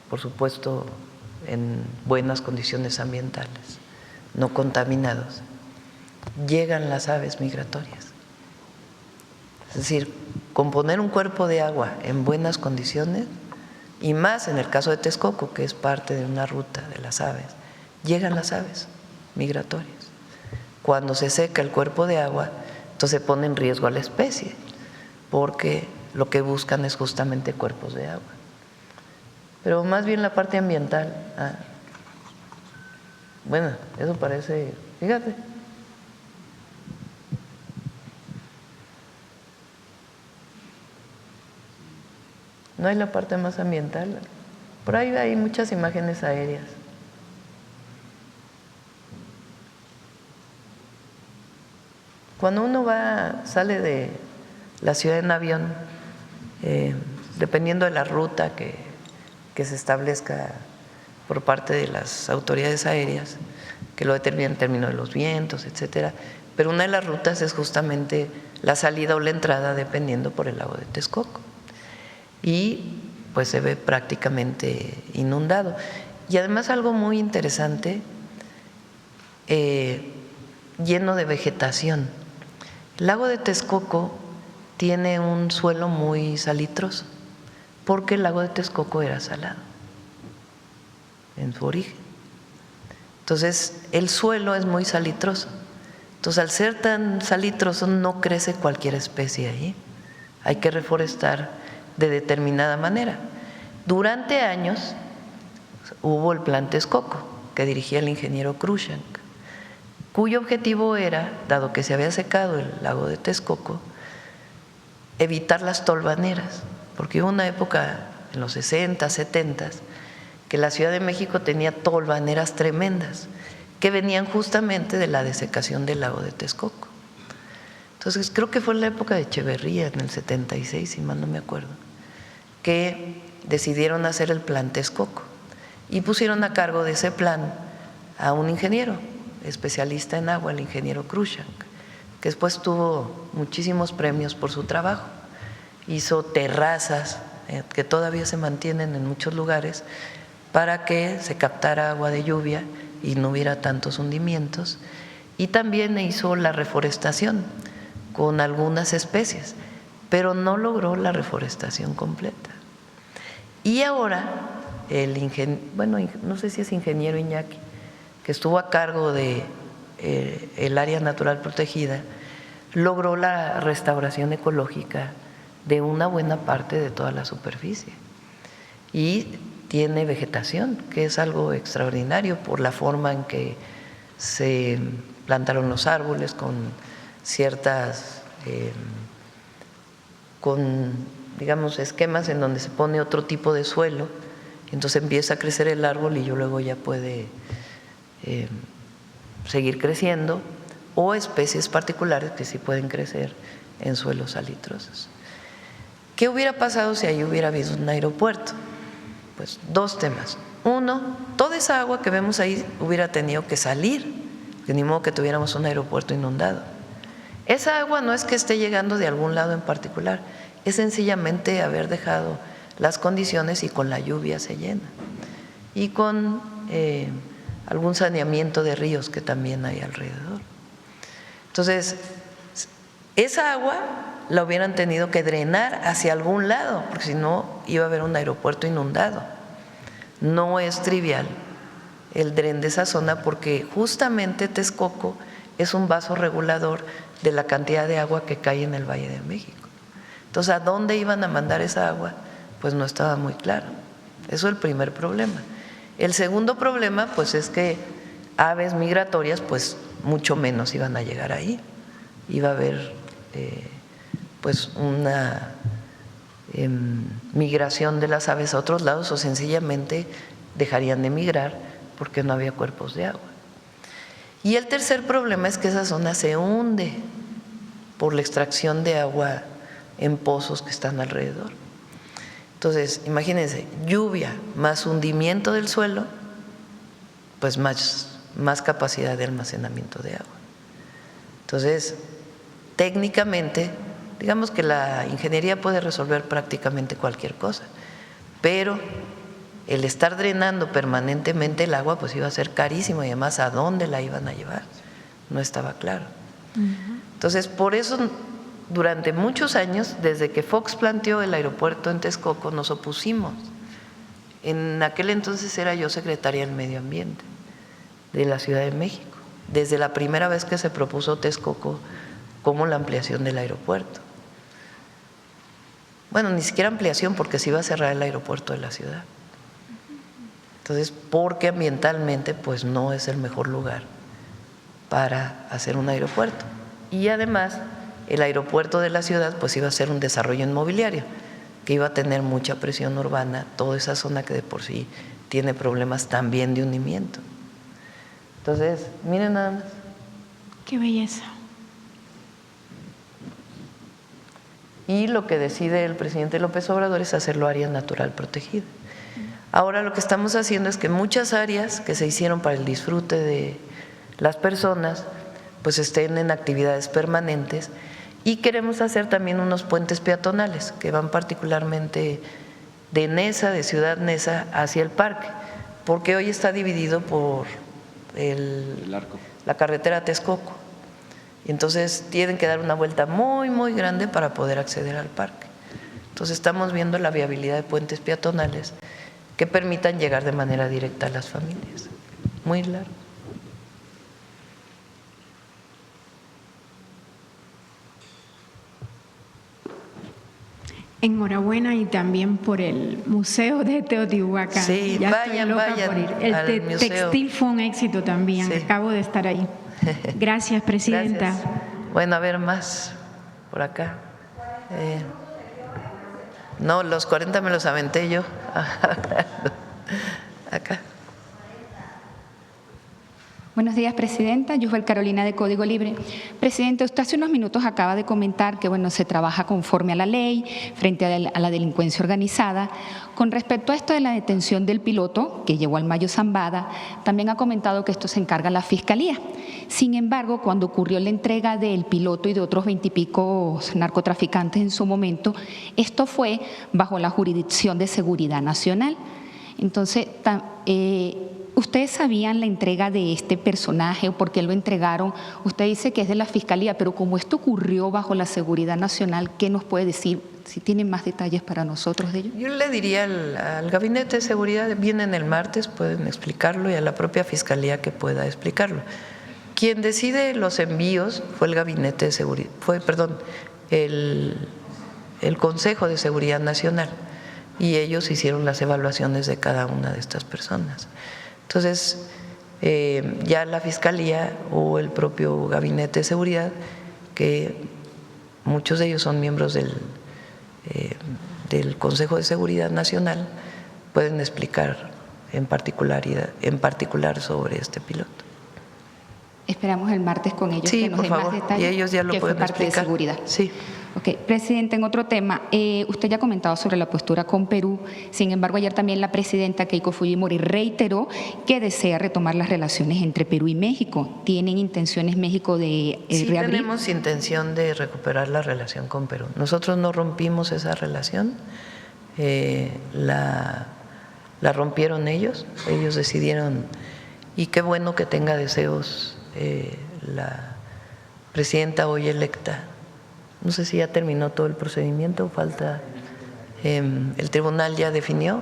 por supuesto en buenas condiciones ambientales, no contaminados, llegan las aves migratorias. Es decir, componer un cuerpo de agua en buenas condiciones, y más en el caso de Texcoco, que es parte de una ruta de las aves, llegan las aves migratorias. Cuando se seca el cuerpo de agua, entonces se pone en riesgo a la especie, porque lo que buscan es justamente cuerpos de agua. Pero más bien la parte ambiental, bueno, eso parece, fíjate, no hay la parte más ambiental. Por ahí hay muchas imágenes aéreas. Cuando uno sale de la ciudad en avión, dependiendo de la ruta que se establezca por parte de las autoridades aéreas, que lo determinan en términos de los vientos, etcétera, pero una de las rutas es justamente la salida o la entrada dependiendo por el lago de Texcoco. Y pues se ve prácticamente inundado. Y además algo muy interesante, lleno de vegetación. El lago de Texcoco tiene un suelo muy salitroso, porque el lago de Texcoco era salado en su origen. Entonces, el suelo es muy salitroso. Entonces, al ser tan salitroso, no crece cualquier especie ahí. Hay que reforestar de determinada manera. Durante años hubo el Plan Texcoco, que dirigía el ingeniero Cruikshank, cuyo objetivo era, dado que se había secado el lago de Texcoco, evitar las tolvaneras, porque hubo una época en los 60, 70 que la Ciudad de México tenía tolvaneras tremendas que venían justamente de la desecación del lago de Texcoco. Entonces creo que fue en la época de Echeverría, en el 76, si mal no me acuerdo, que decidieron hacer el plan Texcoco y pusieron a cargo de ese plan a un ingeniero especialista en agua, el ingeniero Krushank, que después tuvo muchísimos premios por su trabajo. Hizo terrazas que todavía se mantienen en muchos lugares para que se captara agua de lluvia y no hubiera tantos hundimientos, y también hizo la reforestación con algunas especies, pero no logró la reforestación completa. Y ahora no sé si es ingeniero Iñaki, que estuvo a cargo de el área natural protegida, logró la restauración ecológica de una buena parte de toda la superficie y tiene vegetación, que es algo extraordinario por la forma en que se plantaron los árboles con ciertas, digamos, esquemas en donde se pone otro tipo de suelo, entonces empieza a crecer el árbol y luego ya puede seguir creciendo, o especies particulares que sí pueden crecer en suelos salitrosos. ¿Qué hubiera pasado si ahí hubiera habido un aeropuerto? Pues dos temas. Uno, toda esa agua que vemos ahí hubiera tenido que salir, que ni modo que tuviéramos un aeropuerto inundado. Esa agua no es que esté llegando de algún lado en particular, es sencillamente haber dejado las condiciones y con la lluvia se llena. Y con algún saneamiento de ríos que también hay alrededor. Entonces, esa agua la hubieran tenido que drenar hacia algún lado, porque si no iba a haber un aeropuerto inundado. No es trivial el dren de esa zona porque justamente Texcoco es un vaso regulador de la cantidad de agua que cae en el Valle de México. Entonces, ¿a dónde iban a mandar esa agua? Pues no estaba muy claro. Eso es el primer problema. El segundo problema, pues, es que aves migratorias, pues, mucho menos iban a llegar ahí. Iba a haber, pues, una migración de las aves a otros lados o sencillamente dejarían de migrar porque no había cuerpos de agua. Y el tercer problema es que esa zona se hunde por la extracción de agua en pozos que están alrededor. Entonces, imagínense, lluvia más hundimiento del suelo, pues más capacidad de almacenamiento de agua. Entonces, técnicamente, digamos que la ingeniería puede resolver prácticamente cualquier cosa, pero el estar drenando permanentemente el agua pues iba a ser carísimo y además ¿a dónde la iban a llevar? No estaba claro. Entonces, por eso durante muchos años, desde que Fox planteó el aeropuerto en Texcoco, nos opusimos. En aquel entonces era yo secretaria del Medio Ambiente de la Ciudad de México, desde la primera vez que se propuso Texcoco como la ampliación del aeropuerto. Bueno, ni siquiera ampliación porque se iba a cerrar el aeropuerto de la ciudad. Entonces, porque ambientalmente pues no es el mejor lugar para hacer un aeropuerto. Y además, el aeropuerto de la ciudad pues iba a ser un desarrollo inmobiliario, que iba a tener mucha presión urbana, toda esa zona que de por sí tiene problemas también de hundimiento. Entonces, miren nada más. Qué belleza. Y lo que decide el presidente López Obrador es hacerlo área natural protegida. Ahora lo que estamos haciendo es que muchas áreas que se hicieron para el disfrute de las personas pues estén en actividades permanentes, y queremos hacer también unos puentes peatonales que van particularmente de Neza, de Ciudad Neza, hacia el parque, porque hoy está dividido por la carretera Texcoco. Y entonces tienen que dar una vuelta muy, muy grande para poder acceder al parque. Entonces estamos viendo la viabilidad de puentes peatonales que permitan llegar de manera directa a las familias. Muy largo. Enhorabuena y también por el Museo de Teotihuacán. Sí, ya vayan por ir. al museo. Textil fue un éxito también, Sí. acabo de estar ahí. Gracias, Presidenta. Gracias. Bueno, a ver más por acá. No, los 40 me los aventé yo. Acá. Buenos días, Presidenta. Yusbel Carolina, de Código Libre. Presidente, usted hace unos minutos acaba de comentar que se trabaja conforme a la ley frente a la delincuencia organizada. Con respecto a esto de la detención del piloto, que llegó al Mayo Zambada, también ha comentado que esto se encarga la Fiscalía. Sin embargo, cuando ocurrió la entrega del piloto y de otros 20 y pico narcotraficantes en su momento, esto fue bajo la jurisdicción de Seguridad Nacional. Entonces, ¿ustedes sabían la entrega de este personaje o por qué lo entregaron? Usted dice que es de la Fiscalía, pero como esto ocurrió bajo la Seguridad Nacional, ¿qué nos puede decir? Si tienen más detalles para nosotros de ello. Yo le diría al Gabinete de Seguridad, vienen el martes, pueden explicarlo, y a la propia Fiscalía que pueda explicarlo. Quien decide los envíos fue el Gabinete de Seguridad, el Consejo de Seguridad Nacional, y ellos hicieron las evaluaciones de cada una de estas personas. Entonces, ya la Fiscalía o el propio Gabinete de Seguridad, que muchos de ellos son miembros del Consejo de Seguridad Nacional, pueden explicar en particular sobre este piloto. Esperamos el martes con ellos sí, que nos por den favor, más detalles. Y ellos ya lo pueden fue parte explicar. De seguridad. Sí. Ok, Presidente, en otro tema, usted ya ha comentado sobre la postura con Perú. Sin embargo, ayer también la presidenta Keiko Fujimori reiteró que desea retomar las relaciones entre Perú y México. ¿Tienen intenciones México de reabrir? Sí, tenemos intención de recuperar la relación con Perú. Nosotros no rompimos esa relación, la rompieron ellos decidieron, y qué bueno que tenga deseos la presidenta hoy electa. No sé si ya terminó todo el procedimiento, falta, el tribunal ya definió,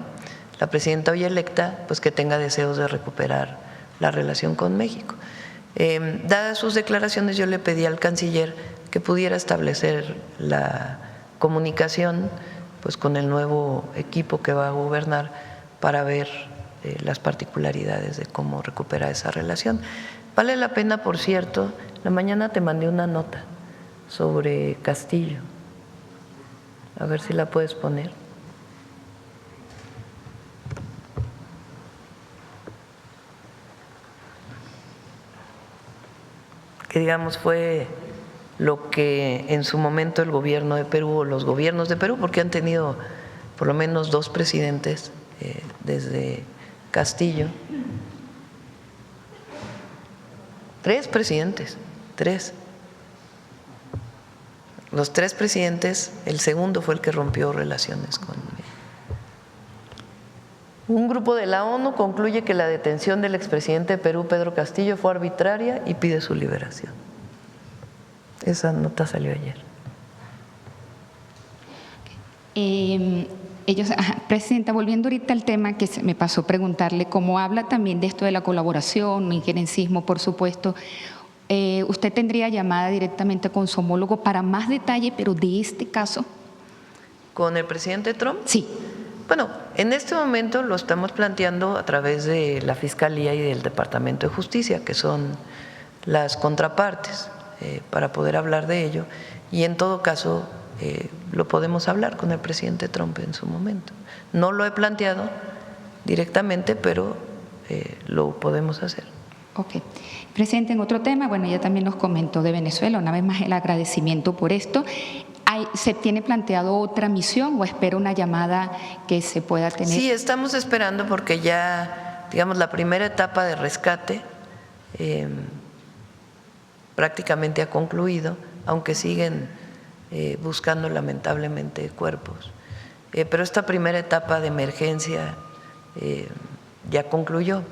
la presidenta hoy electa, pues que tenga deseos de recuperar la relación con México. Dadas sus declaraciones, yo le pedí al canciller que pudiera establecer la comunicación pues con el nuevo equipo que va a gobernar para ver las particularidades de cómo recuperar esa relación. Vale la pena, por cierto, la mañana te mandé una nota sobre Castillo, a ver si la puedes poner. Que digamos fue lo que en su momento el gobierno de Perú o los gobiernos de Perú, porque han tenido por lo menos 2 presidentes desde Castillo, 3 presidentes, 3. Los 3 presidentes, el segundo fue el que rompió relaciones con México. Un grupo de la ONU concluye que la detención del expresidente de Perú, Pedro Castillo, fue arbitraria y pide su liberación. Esa nota salió ayer. Presidenta, volviendo ahorita al tema que se me pasó preguntarle, como habla también de esto de la colaboración, injerencismo, por supuesto, ¿usted tendría llamada directamente con su homólogo para más detalle, pero de este caso? ¿Con el presidente Trump? Sí. Bueno, en este momento lo estamos planteando a través de la Fiscalía y del Departamento de Justicia, que son las contrapartes, para poder hablar de ello, y en todo caso lo podemos hablar con el presidente Trump en su momento. No lo he planteado directamente, pero lo podemos hacer. Ok. Presidente, en otro tema, ya también nos comentó de Venezuela, una vez más el agradecimiento por esto. ¿Se tiene planteado otra misión o espera una llamada que se pueda tener? Sí, estamos esperando porque ya, digamos, la primera etapa de rescate prácticamente ha concluido, aunque siguen buscando lamentablemente cuerpos. Pero esta primera etapa de emergencia ya concluyó,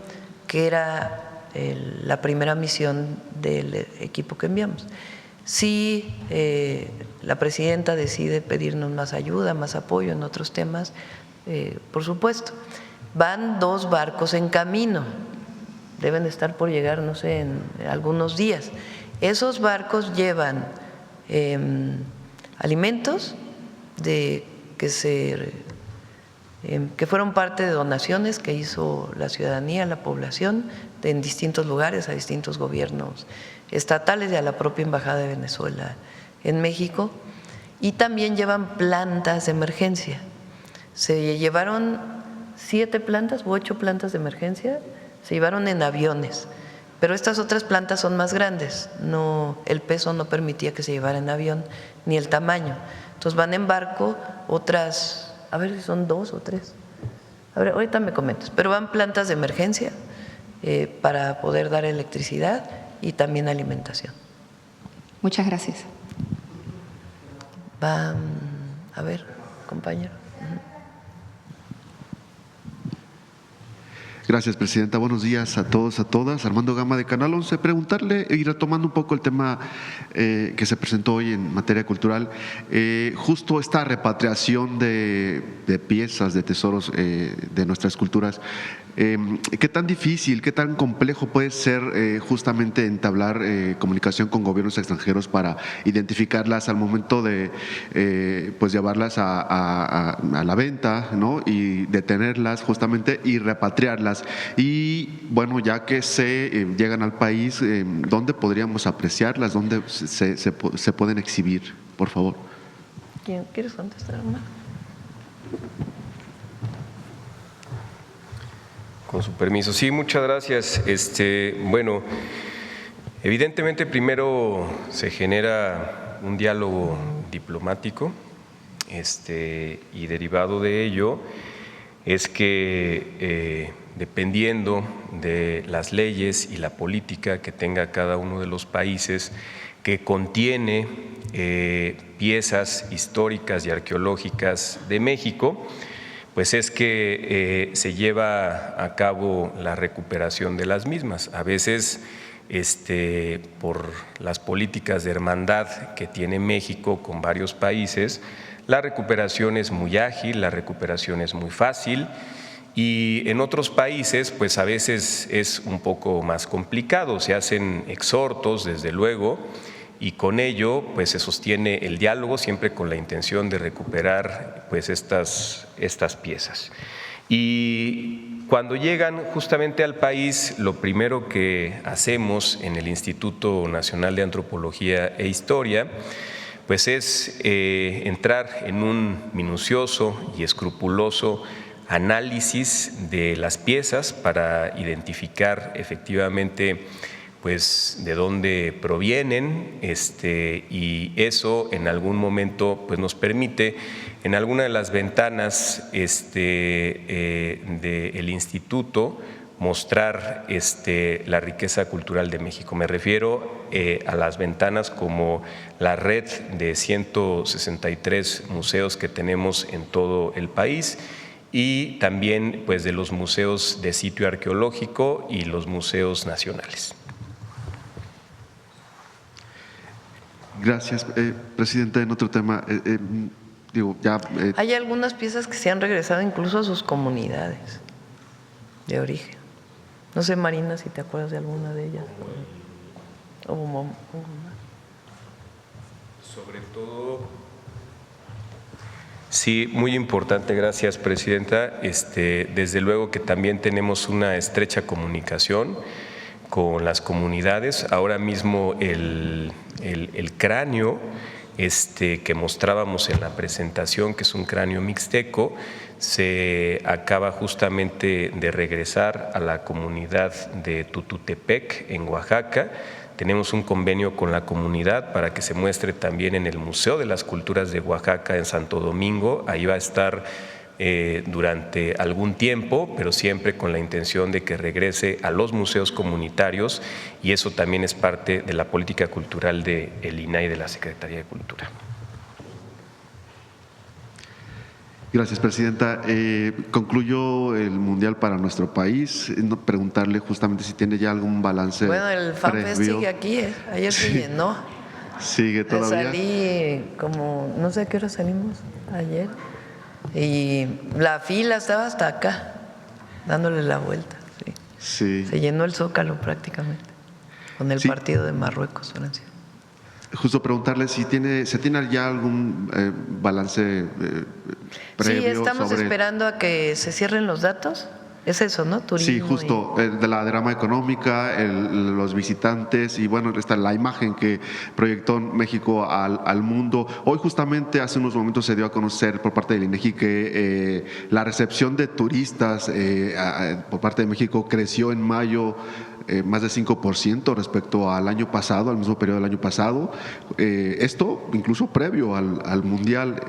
que era la primera misión del equipo que enviamos. Si la presidenta decide pedirnos más ayuda, más apoyo en otros temas, por supuesto. Van 2 barcos en camino, deben estar por llegar, no sé, en algunos días. Esos barcos llevan alimentos que fueron parte de donaciones que hizo la ciudadanía, la población, en distintos lugares, a distintos gobiernos estatales y a la propia Embajada de Venezuela en México, y también llevan plantas de emergencia. Se llevaron 7 plantas u 8 plantas de emergencia, se llevaron en aviones, Pero estas otras plantas son más grandes, no, el peso no permitía que se llevara en avión, ni el tamaño. Entonces van en barco otras, a ver si son 2 o 3. A ver, ahorita me comentas, pero van plantas de emergencia para poder dar electricidad y también alimentación. Muchas gracias. Van, a ver, compañero. Gracias, presidenta. Buenos días a todos, a todas. Armando Gama de Canal 11. Preguntarle y retomando un poco el tema que se presentó hoy en materia cultural, justo esta repatriación de piezas, de tesoros de nuestras culturas. ¿Qué tan difícil, qué tan complejo puede ser justamente entablar comunicación con gobiernos extranjeros para identificarlas al momento de pues llevarlas a la venta, ¿no? Y detenerlas justamente y repatriarlas? Y bueno, ya que se llegan al país, ¿dónde podríamos apreciarlas? ¿Dónde se pueden exhibir? Por favor. ¿Quién quieres contestar, hermano? Con su permiso. Sí, muchas gracias. Bueno, evidentemente primero se genera un diálogo diplomático y derivado de ello es que dependiendo de las leyes y la política que tenga cada uno de los países que contiene piezas históricas y arqueológicas de México, pues es que se lleva a cabo la recuperación de las mismas. A veces, por las políticas de hermandad que tiene México con varios países, la recuperación es muy ágil, la recuperación es muy fácil, y en otros países, pues a veces es un poco más complicado. Se hacen exhortos, desde luego, y con ello pues se sostiene el diálogo siempre con la intención de recuperar pues estas piezas. Y cuando llegan justamente al país, lo primero que hacemos en el Instituto Nacional de Antropología e Historia pues es entrar en un minucioso y escrupuloso análisis de las piezas para identificar efectivamente pues de dónde provienen, y eso en algún momento pues nos permite en alguna de las ventanas del instituto mostrar la riqueza cultural de México. Me refiero a las ventanas como la red de 163 museos que tenemos en todo el país, y también pues de los museos de sitio arqueológico y los museos nacionales. Gracias, presidenta. En otro tema, hay algunas piezas que se han regresado incluso a sus comunidades de origen. No sé, Marina, si te acuerdas de alguna de ellas. Sobre todo, sí, muy importante, gracias, presidenta. Desde luego que también tenemos una estrecha comunicación con las comunidades. Ahora mismo el cráneo que mostrábamos en la presentación, que es un cráneo mixteco, se acaba justamente de regresar a la comunidad de Tututepec, en Oaxaca. Tenemos un convenio con la comunidad para que se muestre también en el Museo de las Culturas de Oaxaca en Santo Domingo. Ahí va a estar durante algún tiempo, pero siempre con la intención de que regrese a los museos comunitarios, y eso también es parte de la política cultural del INAH y de la Secretaría de Cultura. Gracias, presidenta. Concluyó el Mundial para nuestro país. Preguntarle justamente si tiene ya algún balance. Bueno, el FanFest sigue aquí, ayer se llenó. Sigue todavía. Salí como, no sé a qué hora salimos ayer, y la fila estaba hasta acá, dándole la vuelta. Sí. Se llenó el Zócalo prácticamente, con el partido de Marruecos, Francia. Justo preguntarle si se tiene ya algún balance previo. Sí, estamos esperando a que se cierren los datos Es eso, ¿no? Turismo. Sí, justo, de la derrama económica, los visitantes y bueno, está la imagen que proyectó México al mundo. Hoy justamente hace unos momentos se dio a conocer por parte del INEGI que la recepción de turistas por parte de México creció en mayo más de 5% respecto al año pasado, al mismo periodo del año pasado. Esto incluso previo al Mundial,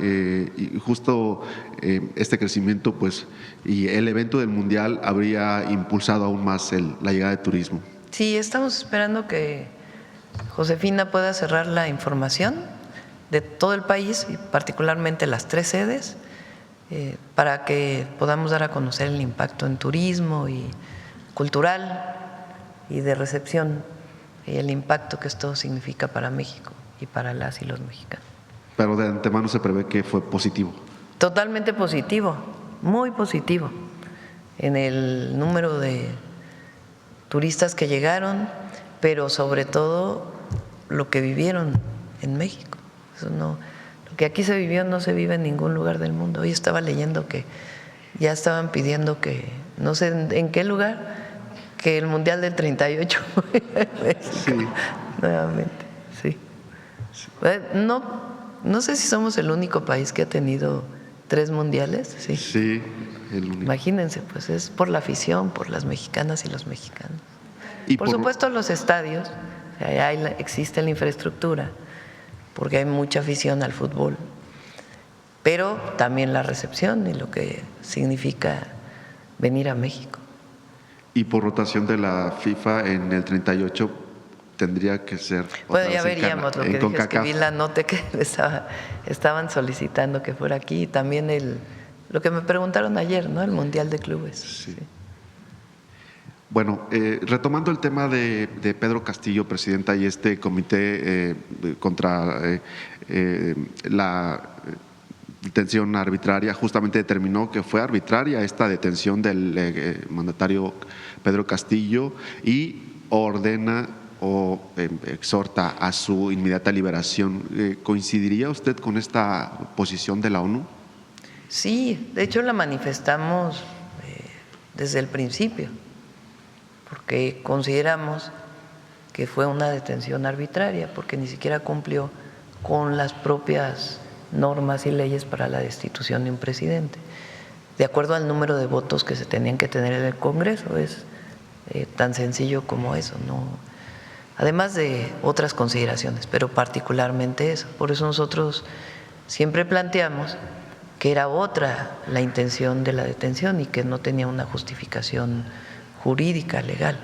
y justo este crecimiento pues, y el evento del Mundial habría impulsado aún más la llegada de turismo. Sí, estamos esperando que Josefina pueda cerrar la información de todo el país y particularmente las 3 sedes para que podamos dar a conocer el impacto en turismo y cultural y de recepción y el impacto que esto significa para México y para las y los mexicanos. Pero de antemano se prevé que fue positivo. Totalmente positivo, muy positivo en el número de turistas que llegaron, pero sobre todo lo que vivieron en México. Eso no, lo que aquí se vivió no se vive en ningún lugar del mundo. Hoy estaba leyendo que ya estaban pidiendo que, no sé en qué lugar, que el Mundial del 38 Sí. nuevamente, sí. No sé si somos el único país que ha tenido 3 mundiales, sí. Sí, el único. Imagínense, pues es por la afición, por las mexicanas y los mexicanos. Y Por supuesto los estadios, o sea, existe la infraestructura, porque hay mucha afición al fútbol, pero también la recepción y lo que significa venir a México. Y por rotación de la FIFA en el 38 tendría que ser. Bueno, ya veríamos. Lo que dije es que vi la nota que estaban solicitando que fuera aquí, y también lo que me preguntaron ayer, ¿no? El Mundial de Clubes. Sí. Bueno, retomando el tema de Pedro Castillo, presidenta, y este comité contra la detención arbitraria, justamente determinó que fue arbitraria esta detención del mandatario Pedro Castillo y ordena o exhorta a su inmediata liberación. ¿Coincidiría usted con esta posición de la ONU? Sí, de hecho la manifestamos desde el principio, porque consideramos que fue una detención arbitraria, porque ni siquiera cumplió con las propias normas y leyes para la destitución de un presidente, de acuerdo al número de votos que se tenían que tener en el Congreso. Es tan sencillo como eso, ¿no? Además de otras consideraciones, pero particularmente eso. Por eso nosotros siempre planteamos que era otra la intención de la detención y que no tenía una justificación jurídica, legal.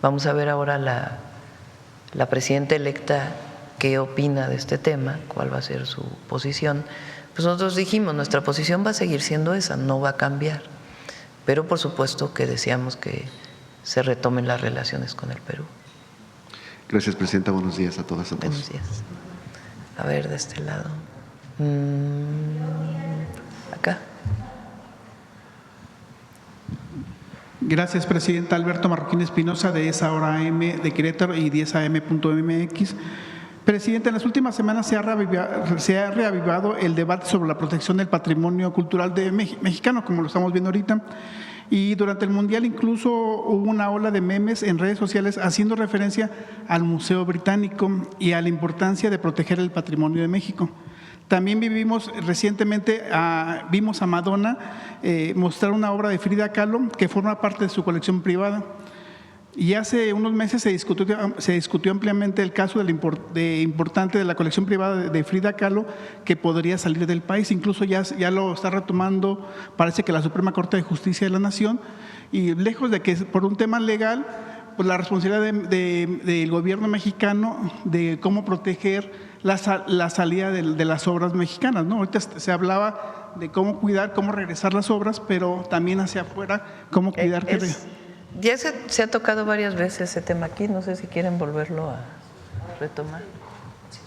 Vamos a ver ahora la presidenta electa qué opina de este tema, cuál va a ser su posición. Pues nosotros dijimos, nuestra posición va a seguir siendo esa, no va a cambiar, pero por supuesto que deseamos que se retomen las relaciones con el Perú. Gracias, presidenta. Buenos días a todas y a todos. Buenos días. A ver, de este lado. Acá. Gracias, presidenta. Alberto Marroquín Espinosa, de esa hora AM de Querétaro y 10am.mx. Presidenta, en las últimas semanas se ha reavivado el debate sobre la protección del patrimonio cultural mexicano, como lo estamos viendo ahorita. Y durante el Mundial incluso hubo una ola de memes en redes sociales haciendo referencia al Museo Británico y a la importancia de proteger el patrimonio de México. También recientemente vimos a Madonna mostrar una obra de Frida Kahlo que forma parte de su colección privada. Y hace unos meses se discutió ampliamente el caso importante de la colección privada de Frida Kahlo, que podría salir del país. Incluso ya lo está retomando, parece que la Suprema Corte de Justicia de la Nación, y lejos de que por un tema legal, pues la responsabilidad del gobierno mexicano de cómo proteger la salida de las obras mexicanas, ¿no? Ahorita se hablaba de cómo cuidar, cómo regresar las obras, pero también hacia afuera, cómo cuidar Ya se ha tocado varias veces ese tema aquí, no sé si quieren volverlo a retomar. Sí.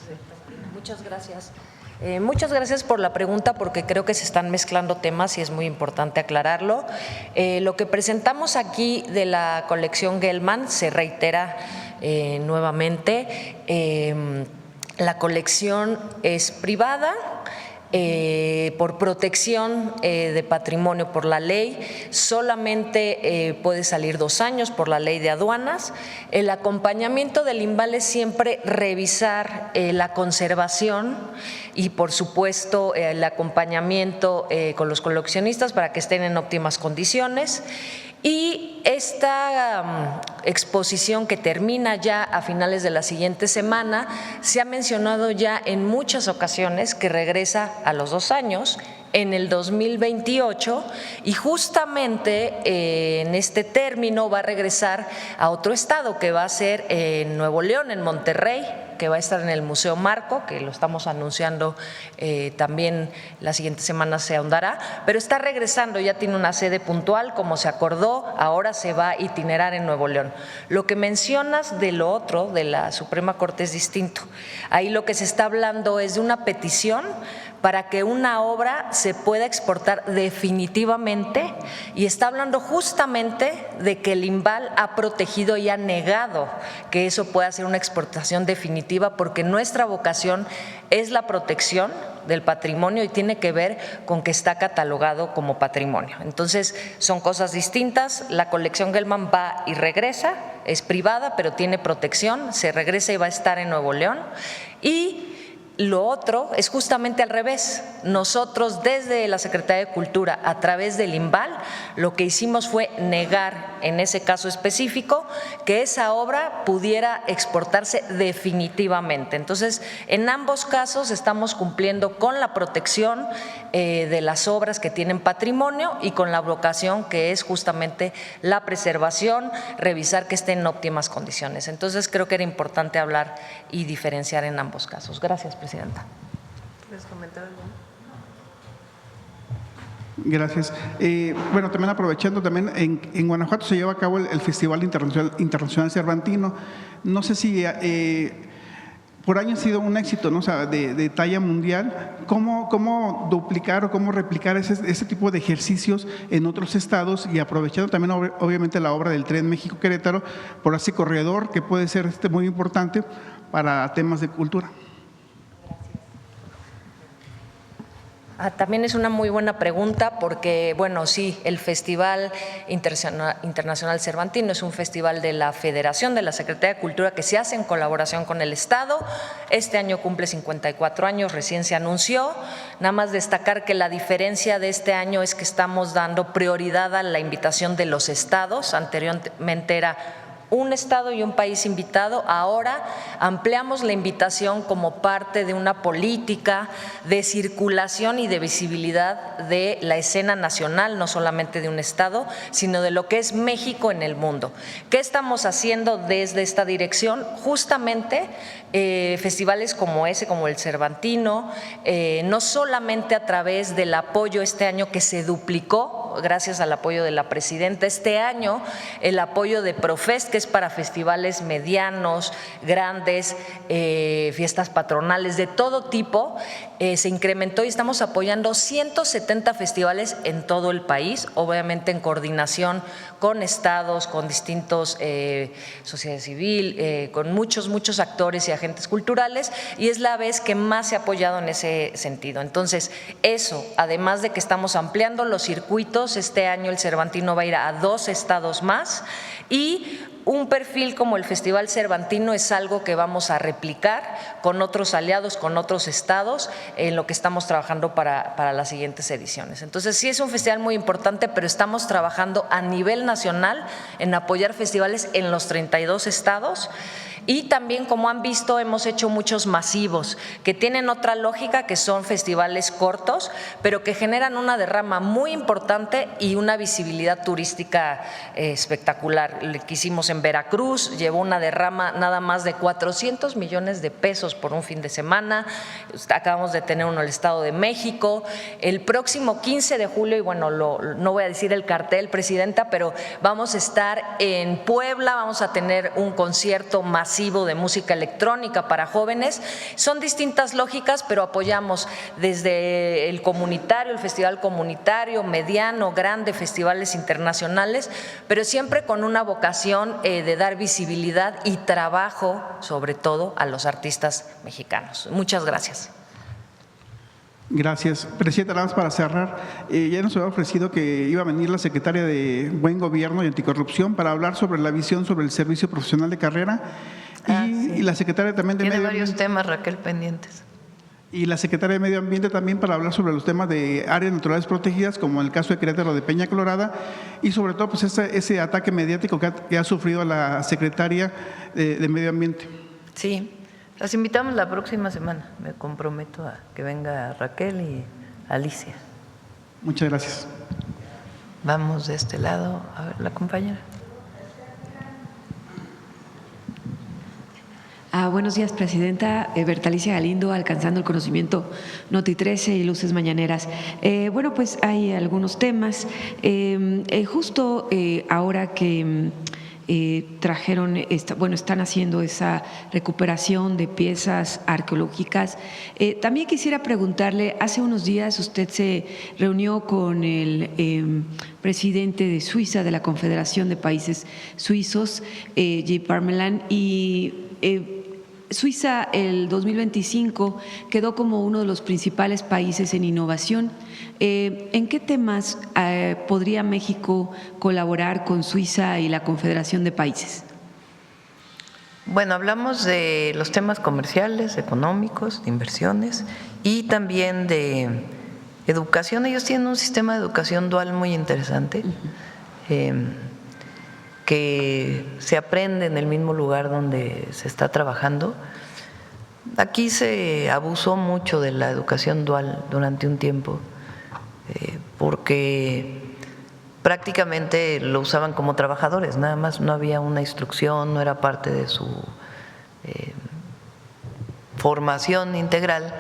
Muchas gracias. Muchas gracias por la pregunta, porque creo que se están mezclando temas y es muy importante aclararlo. Lo que presentamos aquí de la colección Gelman se reitera nuevamente. La colección es privada, por protección de patrimonio por la ley, solamente puede salir 2 años por la ley de aduanas. El acompañamiento del INVAL es siempre revisar la conservación y, por supuesto, el acompañamiento con los coleccionistas para que estén en óptimas condiciones. Y esta exposición, que termina ya a finales de la siguiente semana, se ha mencionado ya en muchas ocasiones que regresa a los 2 años, en el 2028, y justamente en este término va a regresar a otro estado, que va a ser en Nuevo León, en Monterrey, que va a estar en el Museo Marco, que lo estamos anunciando también la siguiente semana se ahondará, pero está regresando, ya tiene una sede puntual, como se acordó, ahora se va a itinerar en Nuevo León. Lo que mencionas de lo otro, de la Suprema Corte, es distinto. Ahí lo que se está hablando es de una petición para que una obra se pueda exportar definitivamente, y está hablando justamente de que el INVAL ha protegido y ha negado que eso pueda ser una exportación definitiva, porque nuestra vocación es la protección del patrimonio y tiene que ver con que está catalogado como patrimonio. Entonces, son cosas distintas. La colección Gelman va y regresa, es privada, pero tiene protección, se regresa y va a estar en Nuevo León. Y lo otro es justamente al revés. Nosotros, desde la Secretaría de Cultura, a través del INVAL, lo que hicimos fue negar, en ese caso específico, que esa obra pudiera exportarse definitivamente. Entonces, en ambos casos estamos cumpliendo con la protección de las obras que tienen patrimonio y con la vocación, que es justamente la preservación, revisar que estén en óptimas condiciones. Entonces, creo que era importante hablar y diferenciar en ambos casos. Gracias, Presidenta. ¿Quieres comentar algo? Gracias. Bueno, también aprovechando, también en Guanajuato se lleva a cabo el Festival Internacional Cervantino. No sé si por año ha sido un éxito, ¿no? O sea, de talla mundial. ¿Cómo duplicar o cómo replicar ese tipo de ejercicios en otros estados, y aprovechando también obviamente la obra del Tren México-Querétaro por ese corredor que puede ser muy importante para temas de cultura? También es una muy buena pregunta, porque, bueno, sí, el Festival Internacional Cervantino es un festival de la Federación, de la Secretaría de Cultura, que se hace en colaboración con el Estado. Este año cumple 54 años, recién se anunció. Nada más destacar que la diferencia de este año es que estamos dando prioridad a la invitación de los estados. Anteriormente era un estado y un país invitado. Ahora ampliamos la invitación como parte de una política de circulación y de visibilidad de la escena nacional, no solamente de un estado, sino de lo que es México en el mundo. ¿Qué estamos haciendo desde esta dirección? Justamente festivales como ese, como el Cervantino, no solamente a través del apoyo este año que se duplicó gracias al apoyo de la presidenta. Este año el apoyo de Profest, que es para festivales medianos, grandes, fiestas patronales de todo tipo, se incrementó, y estamos apoyando 170 festivales en todo el país, obviamente en coordinación con estados, con distintos sociedad civil, con muchos actores y agentes culturales, y es la vez que más se ha apoyado en ese sentido. Entonces, eso, además de que estamos ampliando los circuitos, este año el Cervantino va a ir a 2 estados más, y un perfil como el Festival Cervantino es algo que vamos a replicar con otros aliados, con otros estados, en lo que estamos trabajando para las siguientes ediciones. Entonces, sí es un festival muy importante, pero estamos trabajando a nivel nacional en apoyar festivales en los 32 estados. Y también, como han visto, hemos hecho muchos masivos que tienen otra lógica, que son festivales cortos, pero que generan una derrama muy importante y una visibilidad turística espectacular. El que hicimos en Veracruz llevó una derrama nada más de 400 millones de pesos por un fin de semana. Acabamos de tener uno en el Estado de México. El próximo 15 de julio, y bueno, no voy a decir el cartel, Presidenta, pero vamos a estar en Puebla, vamos a tener un concierto masivo de música electrónica para jóvenes. Son distintas lógicas, pero apoyamos desde el comunitario, el festival comunitario, mediano, grande, festivales internacionales, pero siempre con una vocación de dar visibilidad y trabajo, sobre todo, a los artistas mexicanos. Muchas gracias. Gracias. Presidenta, nada más para cerrar, ya nos había ofrecido que iba a venir la secretaria de Buen Gobierno y Anticorrupción para hablar sobre la visión sobre el servicio profesional de carrera Sí. y la secretaria también de Tiene Medio varios Ambiente. temas, Raquel, pendientes. Y la secretaria de Medio Ambiente también para hablar sobre los temas de áreas naturales protegidas, como en el caso de Querétaro de Peña Colorada, y sobre todo pues ese ataque mediático que ha sufrido la secretaria de Medio Ambiente. Sí, las invitamos la próxima semana. Me comprometo a que venga Raquel y Alicia. Muchas gracias. Vamos de este lado, a ver, la compañera. Buenos días, Presidenta. Bertalicia Galindo, Alcanzando el Conocimiento, Noti 13 y Luces Mañaneras. Bueno, pues hay algunos temas. Justo ahora que trajeron, están haciendo esa recuperación de piezas arqueológicas. También quisiera preguntarle, hace unos días usted se reunió con el presidente de Suiza, de la Confederación de Países Suizos, J. Parmelan, y Suiza el 2025 quedó como uno de los principales países en innovación. ¿En qué temas podría México colaborar con Suiza y la Confederación de Países? Bueno, hablamos de los temas comerciales, económicos, de inversiones y también de educación. Ellos tienen un sistema de educación dual muy interesante. Que se aprende en el mismo lugar donde se está trabajando. Aquí se abusó mucho de la educación dual durante un tiempo, porque prácticamente lo usaban como trabajadores, nada más, no había una instrucción, no era parte de su formación integral,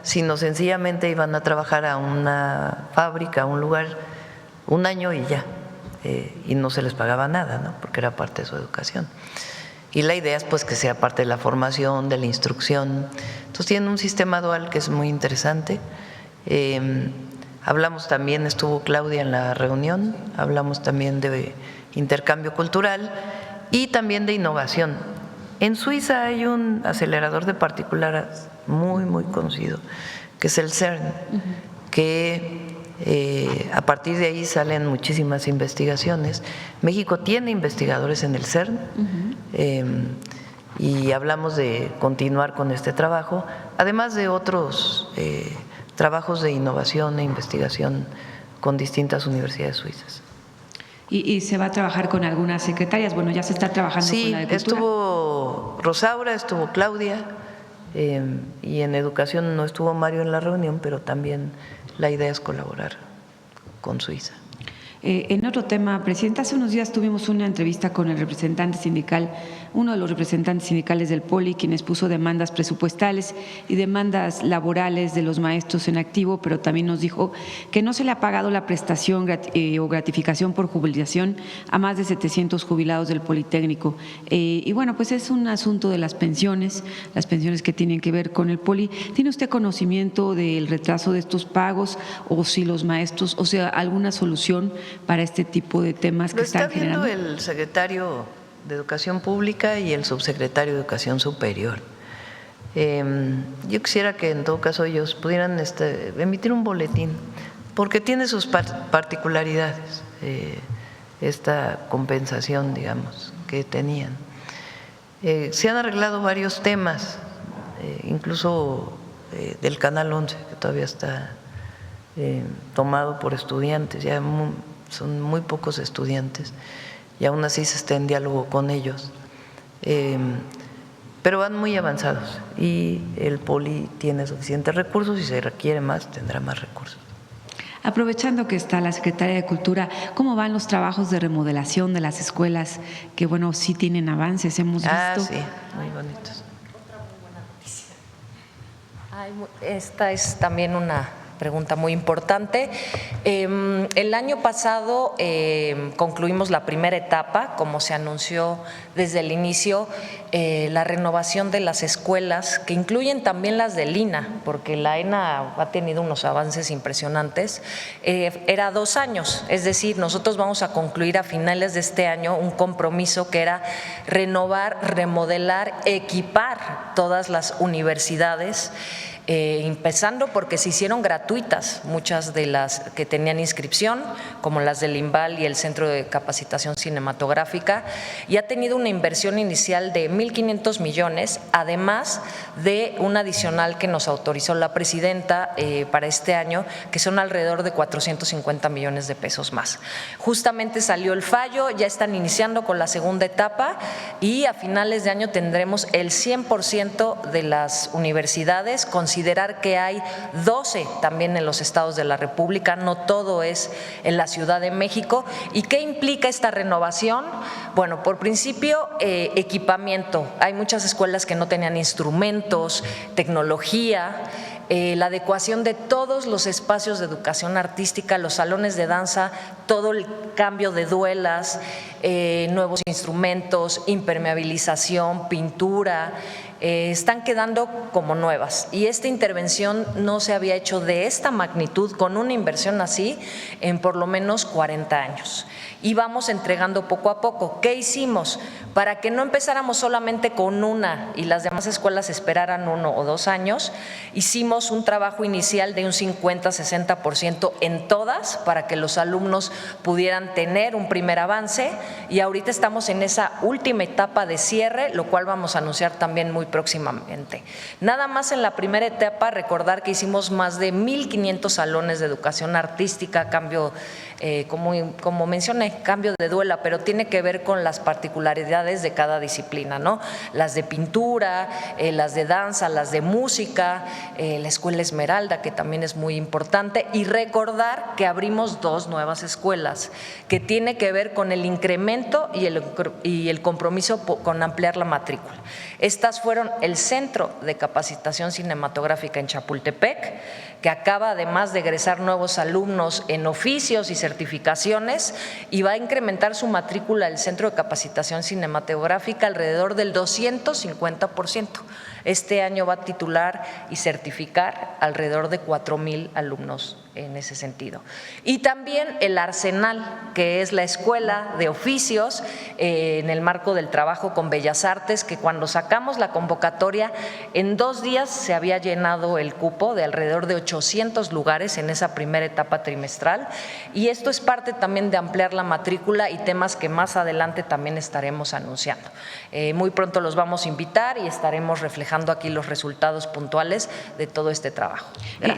sino sencillamente iban a trabajar a una fábrica, a un lugar, un año y ya. Y no se les pagaba nada, ¿no? Porque era parte de su educación. Y la idea es pues que sea parte de la formación, de la instrucción. Entonces tienen un sistema dual que es muy interesante. Hablamos también, estuvo Claudia en la reunión, hablamos también de intercambio cultural y también de innovación. En Suiza hay un acelerador de particulares muy, muy conocido, que es el CERN, que a partir de ahí salen muchísimas investigaciones. México tiene investigadores en el CERN y hablamos de continuar con este trabajo, además de otros trabajos de innovación e investigación con distintas universidades suizas. ¿Y se va a trabajar con algunas secretarias? Bueno, ya se está trabajando con la de Cultura. Estuvo Rosaura, estuvo Claudia, y en educación no estuvo Mario en la reunión, pero también la idea es colaborar con Suiza. En otro tema, Presidenta, hace unos días tuvimos una entrevista con el representante sindical, uno de los representantes sindicales del POLI, quien expuso demandas presupuestales y demandas laborales de los maestros en activo, pero también nos dijo que no se le ha pagado la prestación o gratificación por jubilación a más de 700 jubilados del Politécnico. Y bueno, pues es un asunto de las pensiones que tienen que ver con el POLI. ¿Tiene usted conocimiento del retraso de estos pagos o si los maestros, o sea, alguna solución para este tipo de temas que están generando? Lo está viendo el secretario de Educación Pública y el subsecretario de Educación Superior. Yo quisiera que en todo caso ellos pudieran emitir un boletín, porque tiene sus particularidades esta compensación, digamos, que tenían. Se han arreglado varios temas, incluso del Canal 11, que todavía está tomado por estudiantes, ya son muy pocos estudiantes y aún así se está en diálogo con ellos, pero van muy avanzados y el POLI tiene suficientes recursos y si se requiere más tendrá más recursos. Aprovechando que está la Secretaría de Cultura, ¿cómo van los trabajos de remodelación de las escuelas? Que bueno, sí tienen avances, hemos visto. Sí, muy bonitos. Otra muy buena noticia. Esta es también una pregunta muy importante. El año pasado concluimos la primera etapa, como se anunció desde el inicio, la renovación de las escuelas, que incluyen también las del INA, porque la ENA ha tenido unos avances impresionantes. Era 2 años, es decir, nosotros vamos a concluir a finales de este año un compromiso que era renovar, remodelar, equipar todas las universidades. empezando porque se hicieron gratuitas muchas de las que tenían inscripción, como las del IMBAL y el Centro de Capacitación Cinematográfica, y ha tenido una inversión inicial de 1.500 millones, además de un adicional que nos autorizó la presidenta para este año, que son alrededor de 450 millones de pesos más. Justamente salió el fallo, ya están iniciando con la segunda etapa y a finales de año tendremos el 100% de las universidades. Considerar que hay 12 también en los estados de la República, no todo es en la Ciudad de México. ¿Y qué implica esta renovación? Bueno, por principio, equipamiento. Hay muchas escuelas que no tenían instrumentos, tecnología, la adecuación de todos los espacios de educación artística, los salones de danza, todo el cambio de duelas, nuevos instrumentos, impermeabilización, pintura, están quedando como nuevas. Y esta intervención no se había hecho de esta magnitud, con una inversión así, en por lo menos 40 años. Y vamos entregando poco a poco. ¿Qué hicimos? Para que no empezáramos solamente con una y las demás escuelas esperaran 1 o 2 años, hicimos un trabajo inicial de un 50-60% en todas para que los alumnos pudieran tener un primer avance, y ahorita estamos en esa última etapa de cierre, lo cual vamos a anunciar también muy próximamente. Nada más en la primera etapa, recordar que hicimos más de 1.500 salones de educación artística, cambio, como mencioné, cambio de duela, pero tiene que ver con las particularidades de cada disciplina, ¿no? Las de pintura, las de danza, las de música, la Escuela Esmeralda, que también es muy importante, y recordar que abrimos 2 nuevas escuelas, que tiene que ver con el incremento y el compromiso con ampliar la matrícula. Estas fueron el Centro de Capacitación Cinematográfica en Chapultepec, que acaba además de egresar nuevos alumnos en oficios y certificaciones, y va a incrementar su matrícula el Centro de Capacitación Cinematográfica alrededor del 250%. Este año va a titular y certificar alrededor de 4,000 alumnos en ese sentido. Y también el Arsenal, que es la escuela de oficios en el marco del trabajo con Bellas Artes, que cuando sacamos la convocatoria, en 2 días se había llenado el cupo de alrededor de 800 lugares en esa primera etapa trimestral, y esto es parte también de ampliar la matrícula y temas que más adelante también estaremos anunciando. Muy pronto los vamos a invitar y estaremos reflejando aquí los resultados puntuales de todo este trabajo.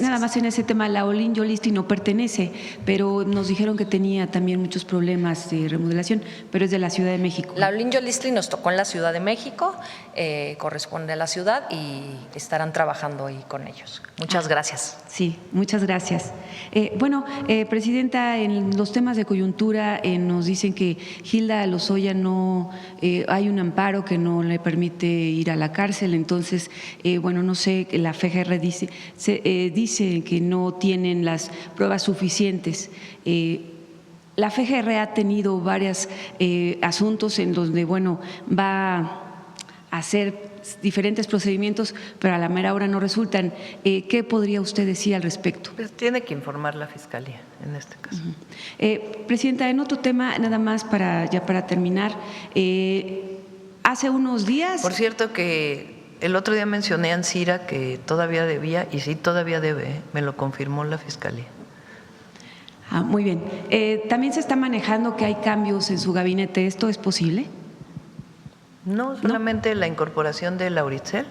Nada más en ese tema, la Olin Yolisti no pertenece, pero nos dijeron que tenía también muchos problemas de remodelación, pero es de la Ciudad de México. La Olin Yolisti nos tocó en la Ciudad de México, corresponde a la ciudad, y estarán trabajando ahí con ellos. Muchas gracias. Sí, muchas gracias. Presidenta, en los temas de coyuntura nos dicen que Hilda Lozoya no hay un amparo que no le permite ir a la cárcel, entonces, no sé, la FGR dice que no tienen las pruebas suficientes. La FGR ha tenido varios asuntos en donde, va a hacer diferentes procedimientos, pero a la mera hora no resultan. ¿Qué podría usted decir al respecto? Pues tiene que informar la Fiscalía en este caso. Presidenta, en otro tema, nada más para terminar, hace unos días… Por cierto que el otro día mencioné a Ancira que todavía debía, y sí todavía debe, me lo confirmó la Fiscalía. Muy bien. También se está manejando que hay cambios en su gabinete. ¿Esto es posible? No, solamente la incorporación de Lauritzel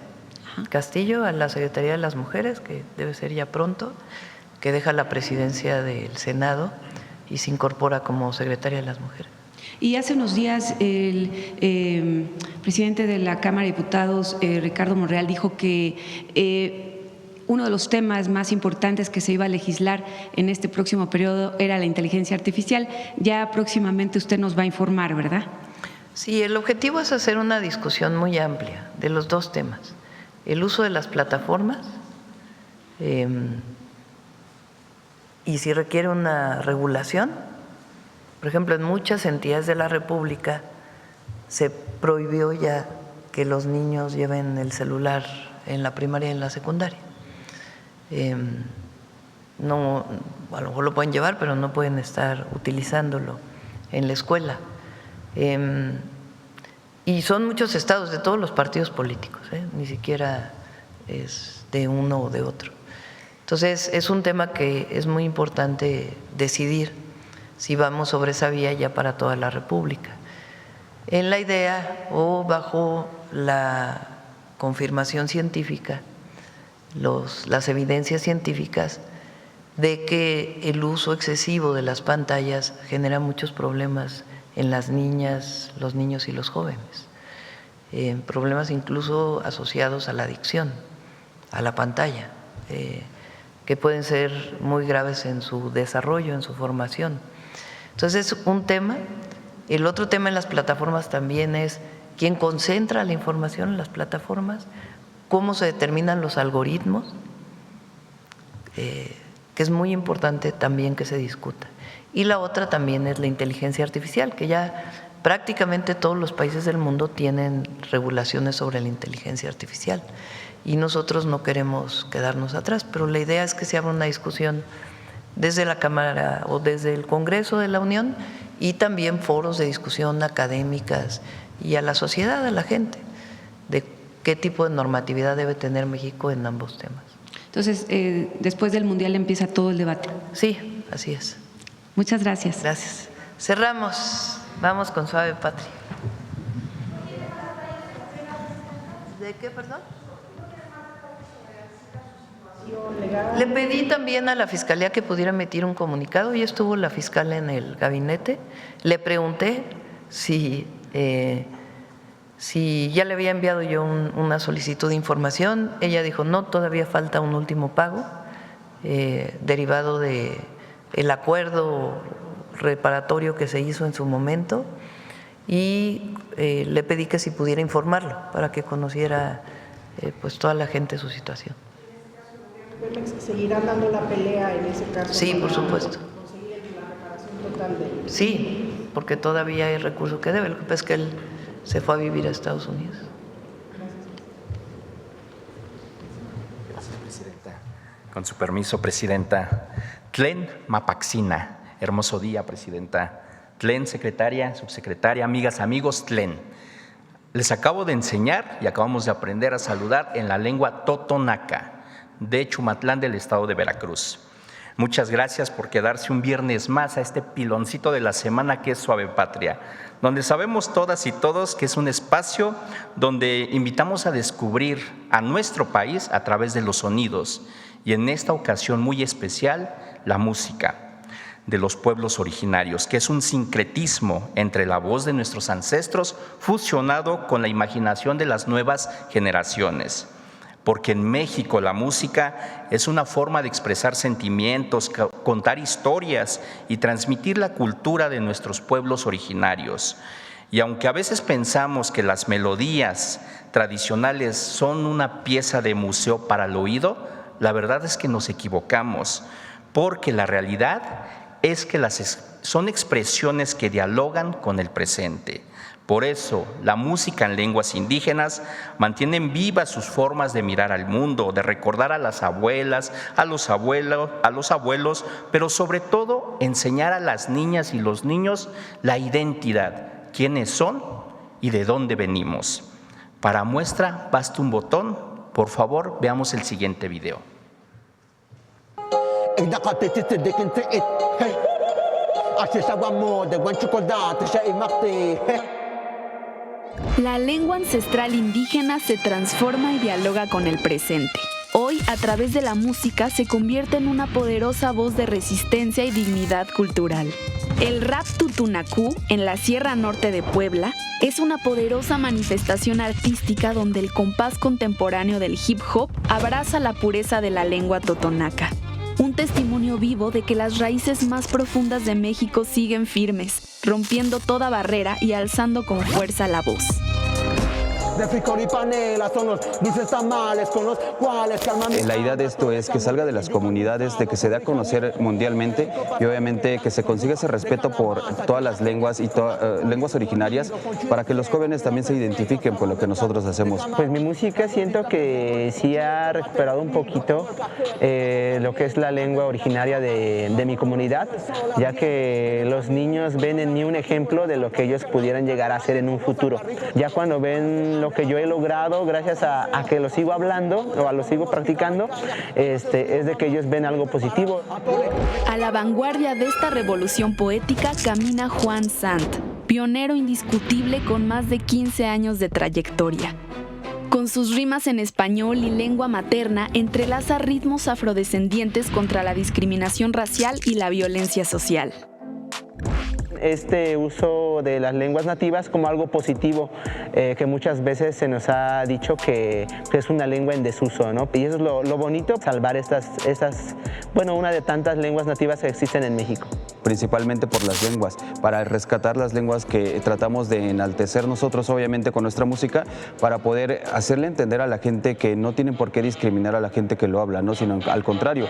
Castillo a la Secretaría de las Mujeres, que debe ser ya pronto, que deja la presidencia del Senado y se incorpora como secretaria de las Mujeres. Y hace unos días el presidente de la Cámara de Diputados, Ricardo Monreal, dijo que uno de los temas más importantes que se iba a legislar en este próximo periodo era la inteligencia artificial. Ya próximamente usted nos va a informar, ¿verdad? Sí, el objetivo es hacer una discusión muy amplia de los 2 temas. El uso de las plataformas y si requiere una regulación. Por ejemplo, en muchas entidades de la República se prohibió ya que los niños lleven el celular en la primaria y en la secundaria. No, a lo mejor lo pueden llevar, pero no pueden estar utilizándolo en la escuela. Y son muchos estados de todos los partidos políticos, ni siquiera es de uno o de otro. Entonces, es un tema que es muy importante decidir si vamos sobre esa vía ya para toda la República. En la idea o bajo la confirmación científica, las evidencias científicas de que el uso excesivo de las pantallas genera muchos problemas en las niñas, los niños y los jóvenes, problemas incluso asociados a la adicción, a la pantalla, que pueden ser muy graves en su desarrollo, en su formación. Entonces, es un tema. El otro tema en las plataformas también es quién concentra la información en las plataformas, cómo se determinan los algoritmos, que es muy importante también que se discuta. Y la otra también es la inteligencia artificial, que ya prácticamente todos los países del mundo tienen regulaciones sobre la inteligencia artificial y nosotros no queremos quedarnos atrás, pero la idea es que se abra una discusión desde la Cámara o desde el Congreso de la Unión y también foros de discusión académicas y a la sociedad, a la gente, de qué tipo de normatividad debe tener México en ambos temas. Entonces, después del Mundial empieza todo el debate. Sí, así es. Muchas gracias. Gracias. Cerramos. Vamos con Suave Patria. ¿De qué, perdón? Le pedí también a la Fiscalía que pudiera emitir un comunicado y estuvo la fiscal en el gabinete. Le pregunté si ya le había enviado yo una solicitud de información. Ella dijo, no, todavía falta un último pago derivado del acuerdo reparatorio que se hizo en su momento y le pedí que si pudiera informarlo para que conociera pues toda la gente su situación. ¿Seguirán dando la pelea en ese caso? Sí, por supuesto. ¿Conseguir la reparación total de...? Sí, porque todavía hay recurso que debe. Lo que pasa es que él se fue a vivir a Estados Unidos. Gracias, Presidenta. Con su permiso, Presidenta. Tlen Mapaxina. Hermoso día, Presidenta. Tlen, secretaria, subsecretaria, amigas, amigos, Tlen. Les acabo de enseñar y acabamos de aprender a saludar en la lengua totonaca de Chumatlán del estado de Veracruz. Muchas gracias por quedarse un viernes más a este piloncito de la semana que es Suave Patria, donde sabemos todas y todos que es un espacio donde invitamos a descubrir a nuestro país a través de los sonidos y en esta ocasión muy especial la música de los pueblos originarios, que es un sincretismo entre la voz de nuestros ancestros fusionado con la imaginación de las nuevas generaciones. Porque en México la música es una forma de expresar sentimientos, contar historias y transmitir la cultura de nuestros pueblos originarios. Y aunque a veces pensamos que las melodías tradicionales son una pieza de museo para el oído, la verdad es que nos equivocamos, porque la realidad es que son expresiones que dialogan con el presente. Por eso, la música en lenguas indígenas mantienen vivas sus formas de mirar al mundo, de recordar a las abuelas, a los abuelos, pero sobre todo enseñar a las niñas y los niños la identidad, quiénes son y de dónde venimos. Para muestra, basta un botón. Por favor, veamos el siguiente video. La lengua ancestral indígena se transforma y dialoga con el presente. Hoy, a través de la música, se convierte en una poderosa voz de resistencia y dignidad cultural. El rap tutunacú, en la Sierra Norte de Puebla, es una poderosa manifestación artística donde el compás contemporáneo del hip hop abraza la pureza de la lengua totonaca. Un testimonio vivo de que las raíces más profundas de México siguen firmes, rompiendo toda barrera y alzando con fuerza la voz. La idea de esto es que salga de las comunidades, de que se dé a conocer mundialmente y obviamente que se consiga ese respeto por todas las lenguas y lenguas originarias para que los jóvenes también se identifiquen con lo que nosotros hacemos. Pues mi música siento que sí ha recuperado un poquito lo que es la lengua originaria de mi comunidad, ya que los niños ven en mí un ejemplo de lo que ellos pudieran llegar a hacer en un futuro. Ya cuando ven en lo que yo he logrado, gracias a que lo sigo hablando o lo sigo practicando, es de que ellos ven algo positivo. A la vanguardia de esta revolución poética camina Juan Sant, pionero indiscutible con más de 15 años de trayectoria. Con sus rimas en español y lengua materna, entrelaza ritmos afrodescendientes contra la discriminación racial y la violencia social. Este uso de las lenguas nativas como algo positivo, que muchas veces se nos ha dicho que es una lengua en desuso, ¿no? Y eso es lo bonito, salvar una de tantas lenguas nativas que existen en México. Principalmente por las lenguas, para rescatar las lenguas que tratamos de enaltecer nosotros, obviamente, con nuestra música, para poder hacerle entender a la gente que no tienen por qué discriminar a la gente que lo habla, ¿no? Sino al contrario.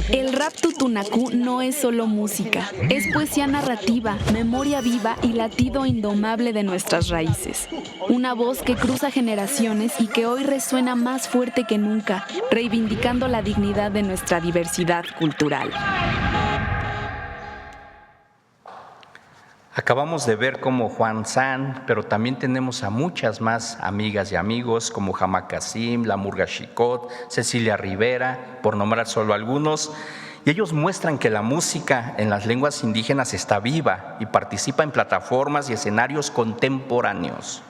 El rap tutunacú no es solo música, es poesía narrativa, memoria viva y latido indomable de nuestras raíces. Una voz que cruza generaciones y que hoy resuena más fuerte que nunca, reivindicando la dignidad de nuestra diversidad cultural. Acabamos de ver como Juan Sant, pero también tenemos a muchas más amigas y amigos como Jama Kasim, La Murga Xicot, Cecilia Rivera, por nombrar solo algunos. Y ellos muestran que la música en las lenguas indígenas está viva y participa en plataformas y escenarios contemporáneos.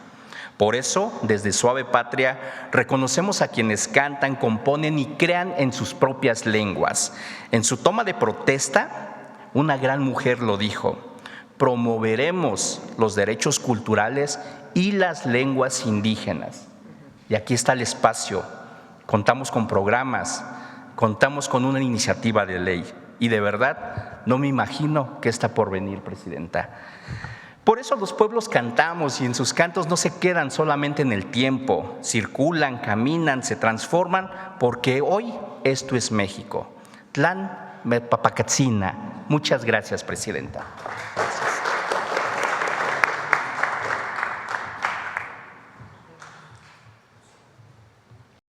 Por eso, desde Suave Patria, reconocemos a quienes cantan, componen y crean en sus propias lenguas. En su toma de protesta, una gran mujer lo dijo: promoveremos los derechos culturales y las lenguas indígenas. Y aquí está el espacio. Contamos con programas, contamos con una iniciativa de ley. Y de verdad, no me imagino qué está por venir, Presidenta. Por eso los pueblos cantamos y en sus cantos no se quedan solamente en el tiempo. Circulan, caminan, se transforman, porque hoy esto es México. Tlan Mapacatzina. Muchas gracias, Presidenta.